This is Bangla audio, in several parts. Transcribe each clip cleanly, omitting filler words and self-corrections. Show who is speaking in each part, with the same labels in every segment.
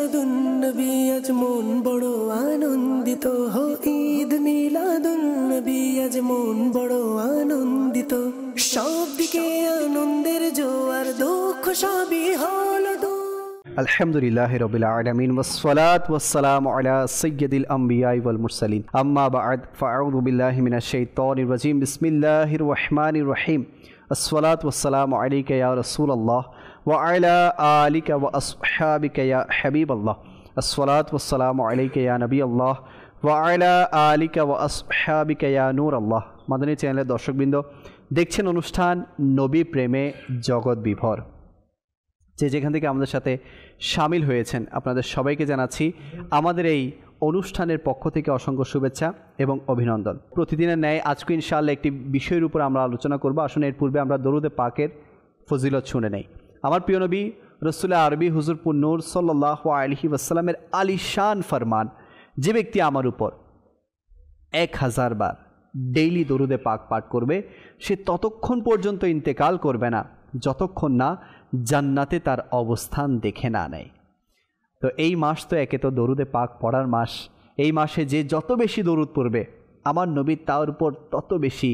Speaker 1: মিলাদুন নবী আজ মন বড় আনন্দিত হো ঈদ মিলাদুন নবী আজ মন বড় আনন্দিত সব দিকে আনন্দের জোয়ার দুঃখ সবই হলো দূর
Speaker 2: আলহামদুলিল্লাহি রাব্বিল আলামিন ওয়াসসালাতু ওয়াসসালামু আলা সাইয়্যিদিল আমবিয়াই ওয়াল মুরসালিন আম্মা বা'দ ফাআউযু বিল্লাহি মিনাশ শাইতানির রাজীম বিসমিল্লাহির রহমানির রহিম আসসালাতু ওয়াসসালামু আলাইকা ইয়া রাসূলুল্লাহ ওয়া আলা আলিকা ওয়া আসহাবিকা ইয়া হাবিবাল্লাহ আসসালাতু ওয়াসসালামু আলাইকা ইয়া নবিয়াল্লাহ ওয়া আলা আলিকা ওয়া আসহাবিকা ইয়া নূরাল্লাহ। মাদানী চ্যানেলের দর্শকবৃন্দ, দেখছেন অনুষ্ঠান নবী প্রেমে জগৎ বিভোর। যে যেখান থেকে আমাদের সাথে শামিল হয়েছেন আপনাদের সবাইকে জানাচ্ছি আমাদের এই অনুষ্ঠানের পক্ষ থেকে অসংখ্য শুভেচ্ছা এবং অভিনন্দন। প্রতিদিনের ন্যায় আজকে ইনশাআল্লাহ একটি বিষয়ের উপর আমরা আলোচনা করব। আসুন এর পূর্বে আমরা দরুদে পাকের ফজিলত শুনে নেই। আমার প্রিয় নবী রাসূল আরবি হুজুর নূর সাল্লাল্লাহু আলাইহি ওয়াসাল্লামের আলিশান ফরমান, যে ব্যক্তি আমার উপর 1000 বার ডেইলি দরুদে পাক পাঠ করবে সে ততক্ষণ পর্যন্ত ইন্তেকাল করবে না যতক্ষণ না জান্নাতে তার অবস্থান দেখে না নেয়। তো এই মাস তো একে তো দরুদে পাক পড়ার মাস। এই মাসে যে যত বেশি দরুদ পড়বে আমার নবী তার উপর তত বেশি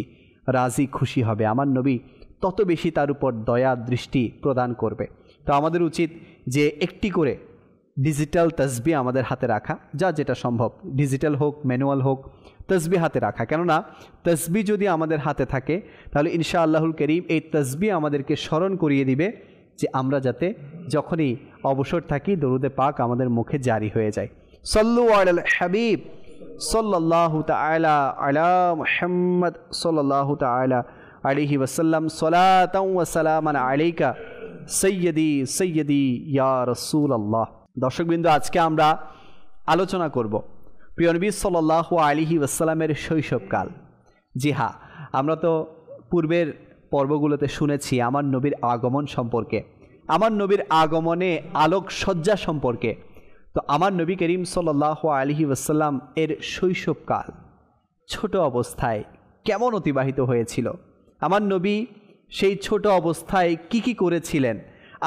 Speaker 2: রাজি খুশি হবে, আমার নবী তত বেশি তার উপর দয়া দৃষ্টি প্রদান করবে। তো আমাদের উচিত যে একটি করে ডিজিটাল তসবিহ আমাদের হাতে রাখা, যা যেটা সম্ভব, ডিজিটাল হোক ম্যানুয়াল হোক, তসবিহ হাতে রাখা। কেননা তসবিহ যদি আমাদের হাতে থাকে তাহলে ইনশাআল্লাহুল করিম এই তসবিহ আমাদেরকে স্মরণ করিয়ে দিবে যে আমরা যাতে যখনই অবসর থাকি দরুদে পাক আমাদের মুখে জারি হয়ে যায়। সাল্লু আলাল হাবিব সাল্লাল্লাহু তাআলা আলা মুহাম্মদ সাল্লাল্লাহু তাআলা আলাইহি ওয়াসাল্লাম সালাতাও ওয়া সালামান আলাইকা সাইয়্যিদি সাইয়্যিদি ইয়া রাসূলুল্লাহ। দর্শকবৃন্দ, আজকে আমরা আলোচনা করব প্রিয় নবী সাল্লাল্লাহু আলাইহি ওয়াসাল্লামের শৈশবকাল। জি হ্যাঁ, আমরা তো পূর্বের পর্বগুলোতে শুনেছি আমার নবীর আগমন সম্পর্কে, আমার নবীর আগমনে আলোকসজ্জা সম্পর্কে। তো আমার নবী করিম সাল্লাল্লাহু আলাইহি ওয়াসাল্লাম এর শৈশবকাল ছোট অবস্থায় কেমন অতিবাহিত হয়েছিল, আমার নবী সেই ছোট অবস্থায় কি কি করেছিলেন,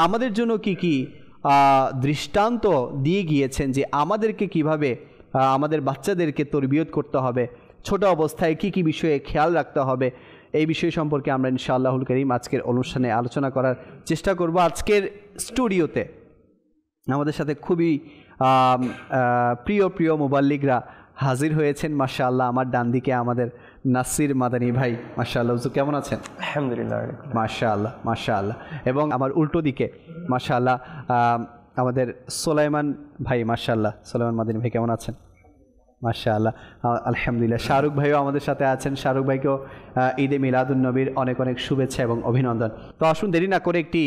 Speaker 2: আমাদের জন্য কি কি দৃষ্টান্ত দিয়ে গিয়েছেন যে আমাদেরকে কিভাবে আমাদের বাচ্চাদেরকে তরবিয়ত করতে হবে, ছোট অবস্থায় কি কি বিষয়ে খেয়াল রাখতে হবে, এই বিষয় সম্পর্কে আমরা ইনশাআল্লাহুল করিম আজকের অনুষ্ঠানে আলোচনা করার চেষ্টা করব। আজকের স্টুডিওতে আমাদের সাথে খুবই প্রিয় প্রিয় মুবাল্লিগরা হাজির হয়েছেন। মাশাআল্লাহ, আমার ডান দিকে আমাদের নাসির মাদানী ভাই, মাশাআল্লাহ। হুজুর কেমন আছেন?
Speaker 3: আলহামদুলিল্লাহ,
Speaker 2: মাশাআল্লাহ মাশাআল্লাহ। এবং আমার উল্টো দিকে মাশাআল্লাহ আমাদের সোলাইমান ভাই, মাশাআল্লাহ। সোলাইমান মাদানী ভাই কেমন আছেন? মাশাআল্লাহ, আলহামদুলিল্লাহ। শাহরুখ ভাইও আমাদের সাথে আছেন। শাহরুখ ভাইকেও ঈদে মিলাদুন নবীর অনেক অনেক শুভেচ্ছা এবং অভিনন্দন। তো আসুন দেরি না করে একটি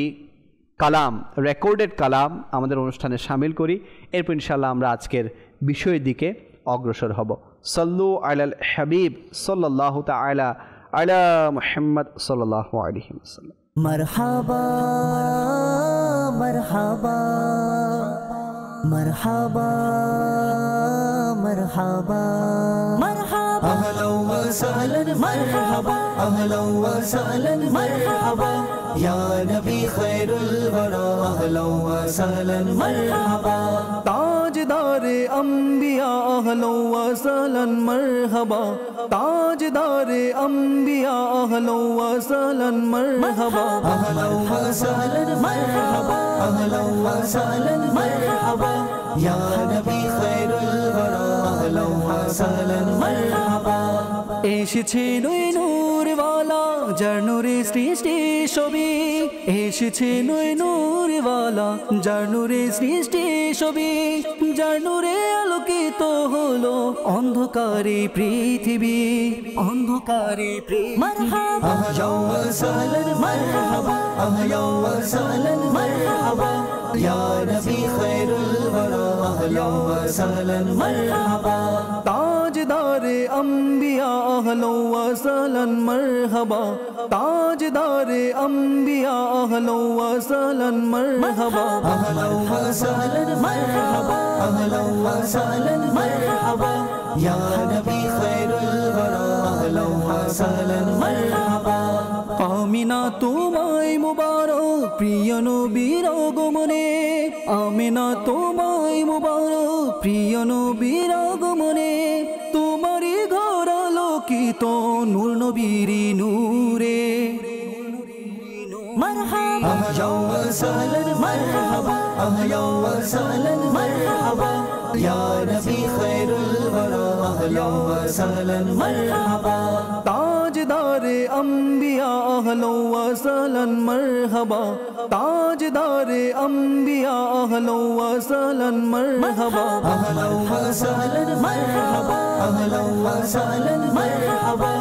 Speaker 2: কালাম, রেকর্ডেড কালাম আমাদের অনুষ্ঠানে শামিল করি, এরপর ইনশাআল্লাহ আমরা আজকের বিষয়ের দিকে অগ্রসর হব। সাল্লু আলাল হাবিব সাল্লাল্লাহু তাআলা আলা মুহাম্মদ সাল্লাল্লাহু আলাইহি ওয়াসাল্লাম।
Speaker 1: মারহাবা মারহাবা মারহাবা মারহাবা মারহাবা আহলান ওয়া সাহলান মারহাবা আহলান ওয়া সাহলান মারহাবা ইয়া নবী খায়রুল ওয়ারা আহলান ওয়া সাহলান মারহাবা তাজদারে আম্বিয়া আহলান ওয়া সাহলান মারহাবা তাজদারে আম্বিয়া আহলান ওয়া সাহলান মারহাবা আহলান ওয়া সাহলান মারহাবা আহলান ওয়া সাহলান মারহাবা ইয়া নবী খায়রুল ওয়ারা আহলান ওয়া সাহলান মারহাবা। এসেছে নূরওয়ালা যার নূরে সৃষ্টি সবই, এসেছে নূরওয়ালা যার নূরে সৃষ্টি সবই, যার নূরে আলোকিত হলো অন্ধকারে পৃথিবী, অন্ধকারে পৃথিবী। মারহাবা আহলান ওয়া সাহলান মারহাবা আহলান ওয়া সাহলান মারহাবা ইয়া নবী খায়রুল ওয়ারা আহলান ওয়া সাহলান মারহাবা তাজদারে আম্বিয়া আহলান ওয়া সাহলান মারহাবা তাজদারে আম্বিয়া আহলান ওয়া সাহলান মারহাবা আহলান ওয়া সাহলান মারহাবা আহলান ওয়া সাহলান মারহাবা ইয়া নবী খায়রুল ওয়ারা আহলান ওয়া সাহলান মারহাবা।
Speaker 3: আমিনা তোমায় মুবারক প্রিয় নবীর আগমনে, আমিনা তোমায় মুবারক প্রিয় নবীর আগমনে, তোমারই ঘর আলোকিত নূর নবীর নূরে। মারহাবা ইয়া ওয়াসালান মারহাবা, আহলা ওয়াসালান মারহাবা, ইয়া নবী খায়রুল ওয়ারা, আহলা ওয়াসালান মারহাবা। তাজদারে আম্বিয়া আহলা ওয়াসালান মারহাবা, তাজদারে আম্বিয়া আহলা ওয়াসালান মারহাবা, আহলা ওয়াসালান মারহাবা, আহলা ওয়াসালান মারহাবা,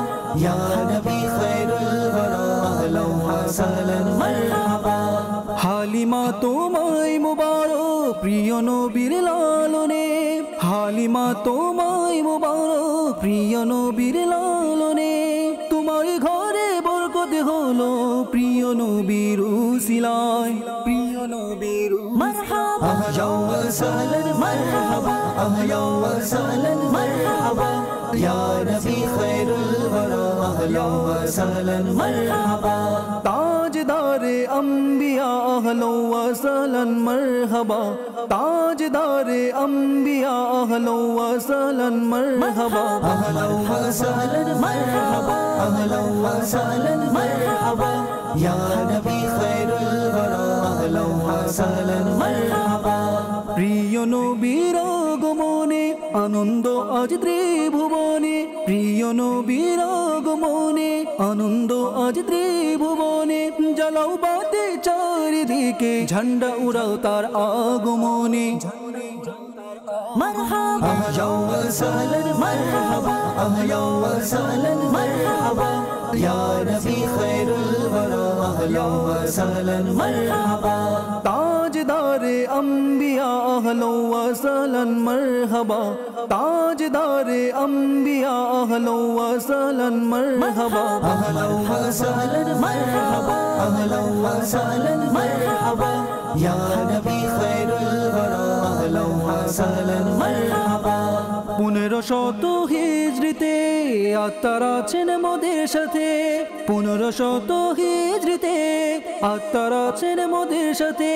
Speaker 3: ইয়া নবী খায়রুল ওয়ারা, আহলা ওয়াসালান মারহাবা। হালিমা তোমায় মুবারক প্রিয় নবীর লালনে, হালিমা তোমায় মুবারক প্রিয় নবীর লালনে, তোমার ঘরে বরকত হলো প্রিয় নবীর উসিলায়, প্রিয় নবীর মারহাবা ইয়া ওয়াসালান মারহাবা, আহলা ওয়াসালান মারহাবা, ইয়া নবী খায়রুল ওয়ারা, আহলা ওয়াসালান মারহাবা। তাজদারে আম্বিয়া আহলা ওয়াসালান মারহাবা, তাজদারে আম্বিয়া আহলা ওয়াসালান মারহাবা, আহলা ওয়াসালান মারহাবা, আহলা ওয়াসালান মারহাবা, ইয়া নবী খায়রুল ওয়ারা, আহলা ওয়াসালান মারহাবা। প্রিয় নবীর আগমনে আনন্দ আজ ত্রিভুবনে, প্রিয় নবীর আগমনে আনন্দ আজ ত্রিভুবনে, জ্বালাও বাতি চারিদিকে ঝান্ডা উড়াও তার আগমনে। মারহাবা ইয়া ওয়াসালান মারহাবা, আহলা ওয়াসালান মারহাবা, ইয়া নবী খায়রুল ওয়ারা, আহলা ওয়াসালান মারহাবা। তাজদারে আম্বিয়া আহলা ওয়াসালান মারহাবা, তাজদারে আম্বিয়া আহলা ওয়াসালান মারহাবা, আহলা ওয়াসালান মারহাবা, আহলা ওয়াসালান মারহাবা, ইয়া নবী খায়রুল ওয়ারা, আহলা ওয়াসালান মারহাবা। 1500 হিজরিতে আত্মার আছেন মোদের সাথে, 1500 হিজরিতে আত্মার আছেন মোদের সাথে,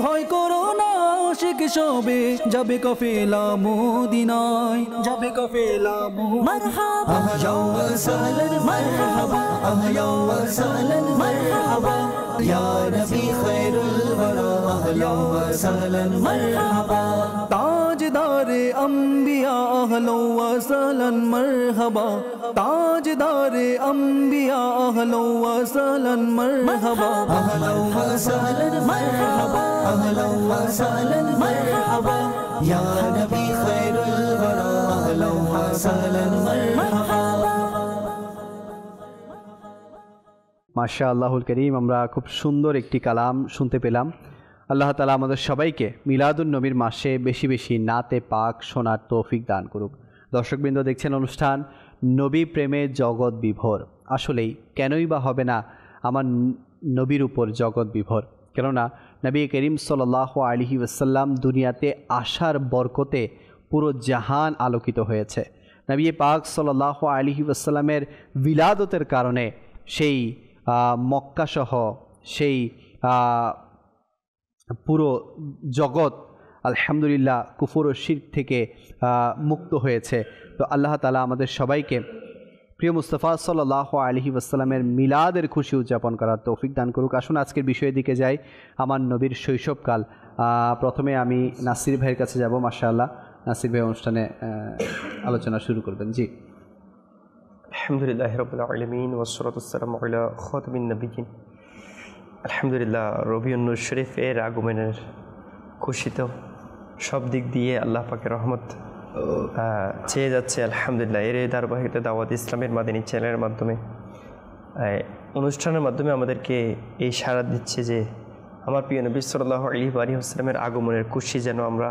Speaker 3: ভয় করো না আশিক সবে যাবে কাফেলা মদিনায়, যাবে কাফেলা মারহাবা ইয়া ওয়াসালান মারহাবা, আহলা ওয়াসালান মারহাবা, ইয়া নবী খায়রুল ওয়ারা, আহলা ওয়াসালান মারহাবা। তাজদারে আম্বিয়া আহলা ওয়াসালান মারহাবা, তাজদারে আম্বিয়া আহলা ওয়াসালান মারহাবা, আহলা ওয়াসালান মারহাবা, আহলা ওয়াসালান মারহাবা, ইয়া নবী খায়রুল ওয়ারা, আহলা ওয়াসালান মারহাবা।
Speaker 2: মাশাআল্লাহুল করিম, আমরা খুব সুন্দর একটি কালাম শুনতে পেলাম। আল্লাহ তাআলা আমাদের সবাইকে মিলাদুন নবীর মাসে বেশি বেশি নাতে পাক শোনার তৌফিক দান করুক। দর্শকবৃন্দ, দেখছেন অনুষ্ঠান নবী প্রেমে জগৎ বিভোর। আসলেই কেনই বা হবে না আমার নবীর উপর জগৎ বিভোর? কেননা নবী করিম সাল্লাল্লাহু আলাইহি ওয়াসাল্লাম দুনিয়াতে আসার বরকতে পুরো জাহান আলোকিত হয়েছে। নবী পাক সাল্লাল্লাহু আলাইহি ওয়াসাল্লামের বিলাদতের কারণে সেই মক্কাসহ সেই পুরো জগৎ আলহামদুলিল্লাহ কুফর ও শিরক থেকে মুক্ত হয়েছে। তো আল্লাহ তাআলা আমাদের সবাইকে প্রিয় মুস্তাফা সাল্লাল্লাহু আলাইহি ওয়াসাল্লামের মিলাদের খুশি উদযাপন করার তৌফিক দান করুক। আসুন আজকের বিষয়ের দিকে যাই, আমার নবীর শৈশবকাল। প্রথমে আমি নাসির ভাইয়ের কাছে যাব। মাশাআল্লাহ, নাসির ভাই অনুষ্ঠানে আলোচনা শুরু করবেন। জি।
Speaker 4: আলহামদুলিল্লাহ রাব্বিল আলামিন ওয়াসসালাতু ওয়াসসালামু আলা খাতামিন নাবিয়্যিন। আলহামদুলিল্লাহ, রবিউন নূর শরীফের আগমনের খুশিতে সব দিক দিয়ে আল্লাহ পাকের রহমত চেয়ে যাচ্ছে। আলহামদুলিল্লাহ, এর ধারাবাহিকতা দাওয়াত ইসলামের মাদানী চ্যানেলের মাধ্যমে অনুষ্ঠানের মাধ্যমে আমাদেরকে এই সাড়া দিচ্ছে যে আমার প্রিয় নবী সাল্লাল্লাহু আলাইহি ওয়াসাল্লামের আগমনের খুশি যেন আমরা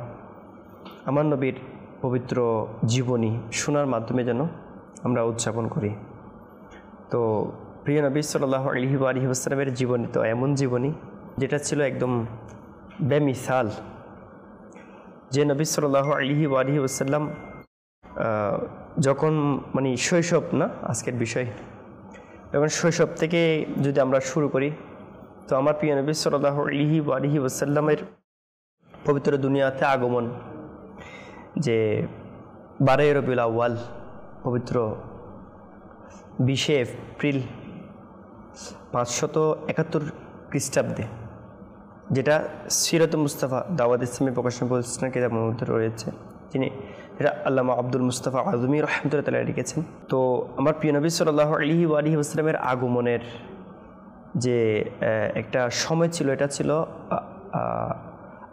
Speaker 4: আমার নবীর পবিত্র জীবনী শোনার মাধ্যমে যেন আমরা উদযাপন করি। তো প্রিয় নবী সাল্লাল্লাহু আলাইহি ওয়াসাল্লামের জীবনী তো এমন জীবনী যেটা ছিল একদম বেমিসাল। যে নবী সাল্লাল্লাহু আলাইহি ওয়াসাল্লাম যখন মানে শৈশব না আজকের বিষয়, এবং শৈশব থেকে যদি আমরা শুরু করি, তো আমার প্রিয় নবী সাল্লাল্লাহু আলাইহি ওয়াসাল্লামের পবিত্র দুনিয়াতে আগমন যে 12 রবিউল আউয়াল, পবিত্র 20 এপ্রিল 571 খ্রিস্টাব্দে, যেটা সিরাত মুস্তাফা দাওয়াত ইসলামী প্রকাশনা প্রতিষ্ঠান কিতাবের মধ্যে রয়েছে, তিনি এটা আল্লামা আব্দুল মুস্তাফা আজমি রহমতুল্লাহ তাআলা লিখেছেন। তো আমার প্রিয় নবী সাল্লাল্লাহু আলাইহি ওয়াসাল্লামের আগমনের যে একটা সময় ছিল, এটা ছিল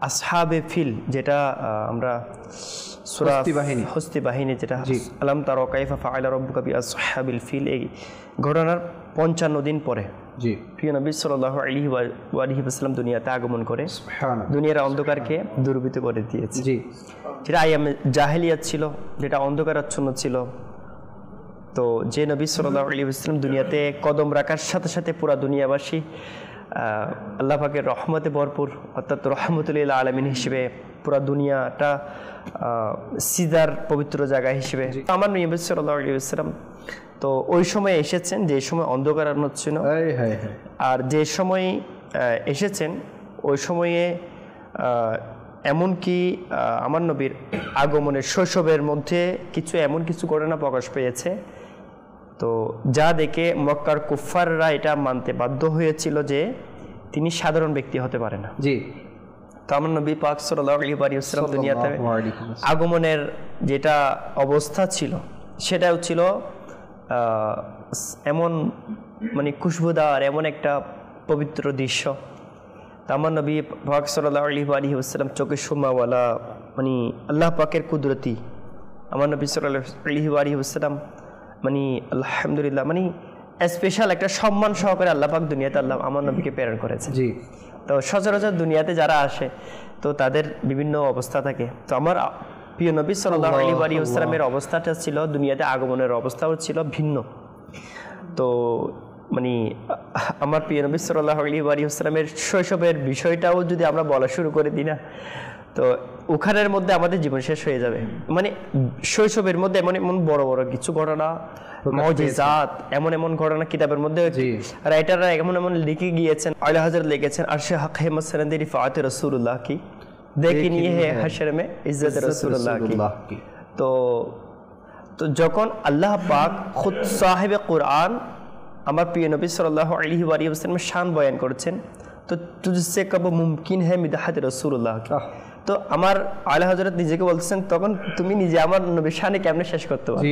Speaker 4: আসহাবে ফিল, যেটা আমরা সূরা হস্তি বাহিনী, যেটা আলাম তারা কাইফা ফাআলা রাব্বুকা বিআসহাবিল ফিল, এই ঘটনার 55 দিন পরে প্রিয় নবী সাল্লাল্লাহু আলাইহি ওয়াসাল্লাম দুনিয়াতে আগমন করে দুনিয়ার অন্ধকারকে দূরীভূত করে দিয়েছে। যেটা আইয়ামে জাহেলিয়াত ছিল, যেটা অন্ধকারাচ্ছন্ন ছিল। তো যে নবী সাল্লাল্লাহু আলাইহি ওয়াসাল্লাম দুনিয়াতে কদম রাখার সাথে সাথে পুরা দুনিয়াবাসী আল্লাহ পাকের রহমতে ভরপুর, অর্থাৎ রহমতুল লিল আলামিন হিসেবে পুরা দুনিয়াটা সিজার পবিত্র জায়গা হিসেবে আমার নবী সাল্লাল্লাহু আলাইহি ওয়াসাল্লাম তো ওই সময় এসেছেন যে সময় অন্ধকারাচ্ছন্ন ছিল, আর যে সময় এসেছেন ওই সময়ে এমনকি আমার নবীর আগমনের শৈশবের মধ্যে এমন কিছু ঘটনা প্রকাশ পেয়েছে, তো যা দেখে মক্কার কুফফাররা এটা মানতে বাধ্য হয়েছিল যে তিনি সাধারণ ব্যক্তি হতে পারে না। তো আমার নবী পাক সাল্লাল্লাহু আলাইহি ওয়াসাল্লাম দুনিয়াতে আগমনের যেটা অবস্থা ছিল, সেটাও ছিল এমন মানে খুশবুদার, এমন একটা পবিত্র দৃশ্য। আমার নবী পাক সাল্লাল্লাহু আলাইহি ওয়াসাল্লাম চোখে সুমাওয়ালা, মানে আল্লাহ পাকের কুদরতি। আমার নবী সাল্লাল্লাহু আলাইহি ওয়াসাল্লাম মানে আলহামদুলিল্লাহ, মানে স্পেশাল একটা সম্মান সহকারে আল্লাহ পাক দুনিয়াতে আমার নবীকে প্রেরণ করেছে। তো সচরাচর দুনিয়াতে যারা আসে তো তাদের বিভিন্ন অবস্থা থাকে। তো আমার প্রিয় নবী সাল্লাল্লাহু আলাইহি ওয়াসাল্লামের অবস্থাটা ছিল, দুনিয়াতে আগমনের অবস্থাও ছিল ভিন্ন। তো মানে আমার প্রিয় নবী সাল্লাল্লাহু আলাইহি ওয়াসাল্লামের শৈশবের বিষয়টাও যদি আমরা বলা শুরু করে দিই না, তো ওখানের মধ্যে আমাদের জীবন শেষ হয়ে যাবে। মানে শৈশবের মধ্যে এমন এমন বড় বড় কিছু ঘটনা, মুজিজাত, এমন এমন ঘটনা কিতাবের মধ্যে রাইটাররা এমন এমন লিখে গিয়েছেন। আলা হযরত লিখেছেন আরশে হক হে মসনদ রিফাত রাসূলুল্লাহ কি দেখি নিয়ে হে হাশর মে ইজ্জত রাসূলুল্লাহ কি। তো যখন আল্লাহ পাক খুদ সাহেবে কুরআন আমার প্রিয় নবী সাল্লাল্লাহু আলাইহি ওয়াসাল্লামের শান বয়ান করেছেন, তো তুঝসে কব মুমকিন হে মিদহাত রাসূলুল্লাহ কি। তো আমার আলা হযরত নিজেকে বলছেন, তখন তুমি নিজে আমার নবীর শানে কেমনে শেষ করতে পারো?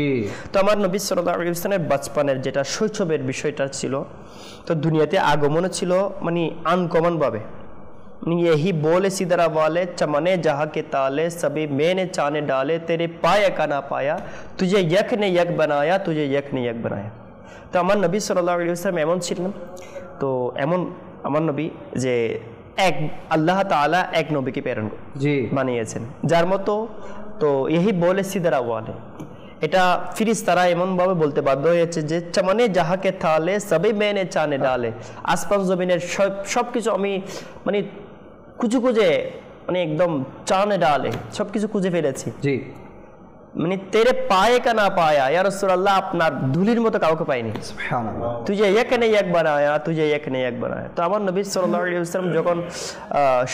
Speaker 4: তো আমার নবী সাল্লাল্লাহু আলাইহি ওয়াসাল্লামের বাচপানের যেটা শৈশবের বিষয়টা ছিল, তো দুনিয়াতে আগমনও ছিল মানে আনকমন ভাবে। यही बोले सिदरा वाले चमने जहाँ के ताले सभी मैंने चाने डाले तेरे पाया का ना पाया तुझे यक ने यक बनाया तुझे यक ने यक बनाया। তো আমার নবী সাল্লাল্লাহু আলাইহি ওয়াসাল্লাম এমন ছিলেন, তো এমন আমার নবী যে এক আল্লাহ তাআলা এক নবীকে প্রেরণ বানিয়েছেন যার মতো। তো यही बोले सिदरा वाले, এটা ফিরিস্তারা এমনভাবে বলতে বাধ্য হয়েছে যে চমনে জাহাকে তালে সবই মেনে চানে ডালে, আসপাস জমিনের সব কিছু আমি মানে খুঁজে মানে একদম চানে ডালে সব কিছু খুঁজে ফেলেছি। মানে তেরে পায়ে কা না পায়া ইয়া রাসূলুল্লাহ, আপনার ধুলির মতো কাউকে পাইনি। সুবহানাল্লাহ, তুঝে এক নে এক বানায়া তুঝে এক নে এক বানায়া। তো আমার নবী সাল্লাল্লাহু আলাইহি ওয়াসাল্লাম যখন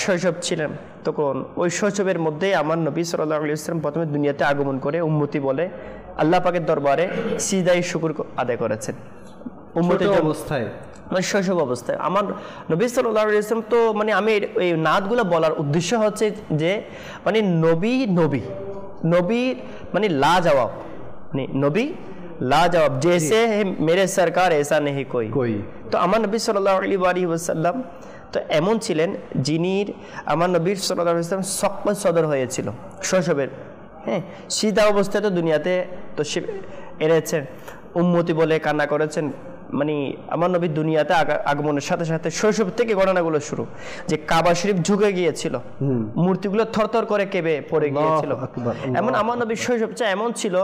Speaker 4: শৈশব ছিলেন, তখন ওই শৈশবের মধ্যেই আমার নবী সাল্লাল্লাহু আলাইহি ওয়াসাল্লাম প্রথমে দুনিয়াতে আগমন করে উম্মতি বলে আল্লাহ পাকের দরবারে সিজদায়ে শুকর আদায় করেছেন। উম্মতের অবস্থায় মানে শৈশব অবস্থায় আমার নবী সাল্লাল্লাহু আলাইহি ওয়াসাল্লাম, তো মানে আমি এই নাতগুলো বলার উদ্দেশ্য হচ্ছে যে মানে নবী মানে লাজবাব, মানে নবী লাজবাব, জैसे मेरे सरकार ऐसा नहीं कोई। তো আমার নবী সাল্লাল্লাহু আলাইহি ওয়াসাল্লাম তো এমন ছিলেন যিনি আমার নবী সাল্লাল্লাহু আলাইহি ওয়াসাল্লাম শক্ত সদর হয়েছিল শৈশবের, হ্যাঁ, সিধা অবস্থায় তো দুনিয়াতে তো এনেছেন, উম্মতি বলে কান্না করেছেন। মানে আমার নবী দুনিয়াতে আগমনের সাথে সাথে শৈশব থেকে ঘটনাগুলো শুরু, যে কাবা শরীফ ঝুঁকে গিয়েছিল, মূর্তিগুলো থরথর করে কেঁপে পড়ে গিয়েছিল। এমন আমার নবীর শৈশবটা এমন ছিল,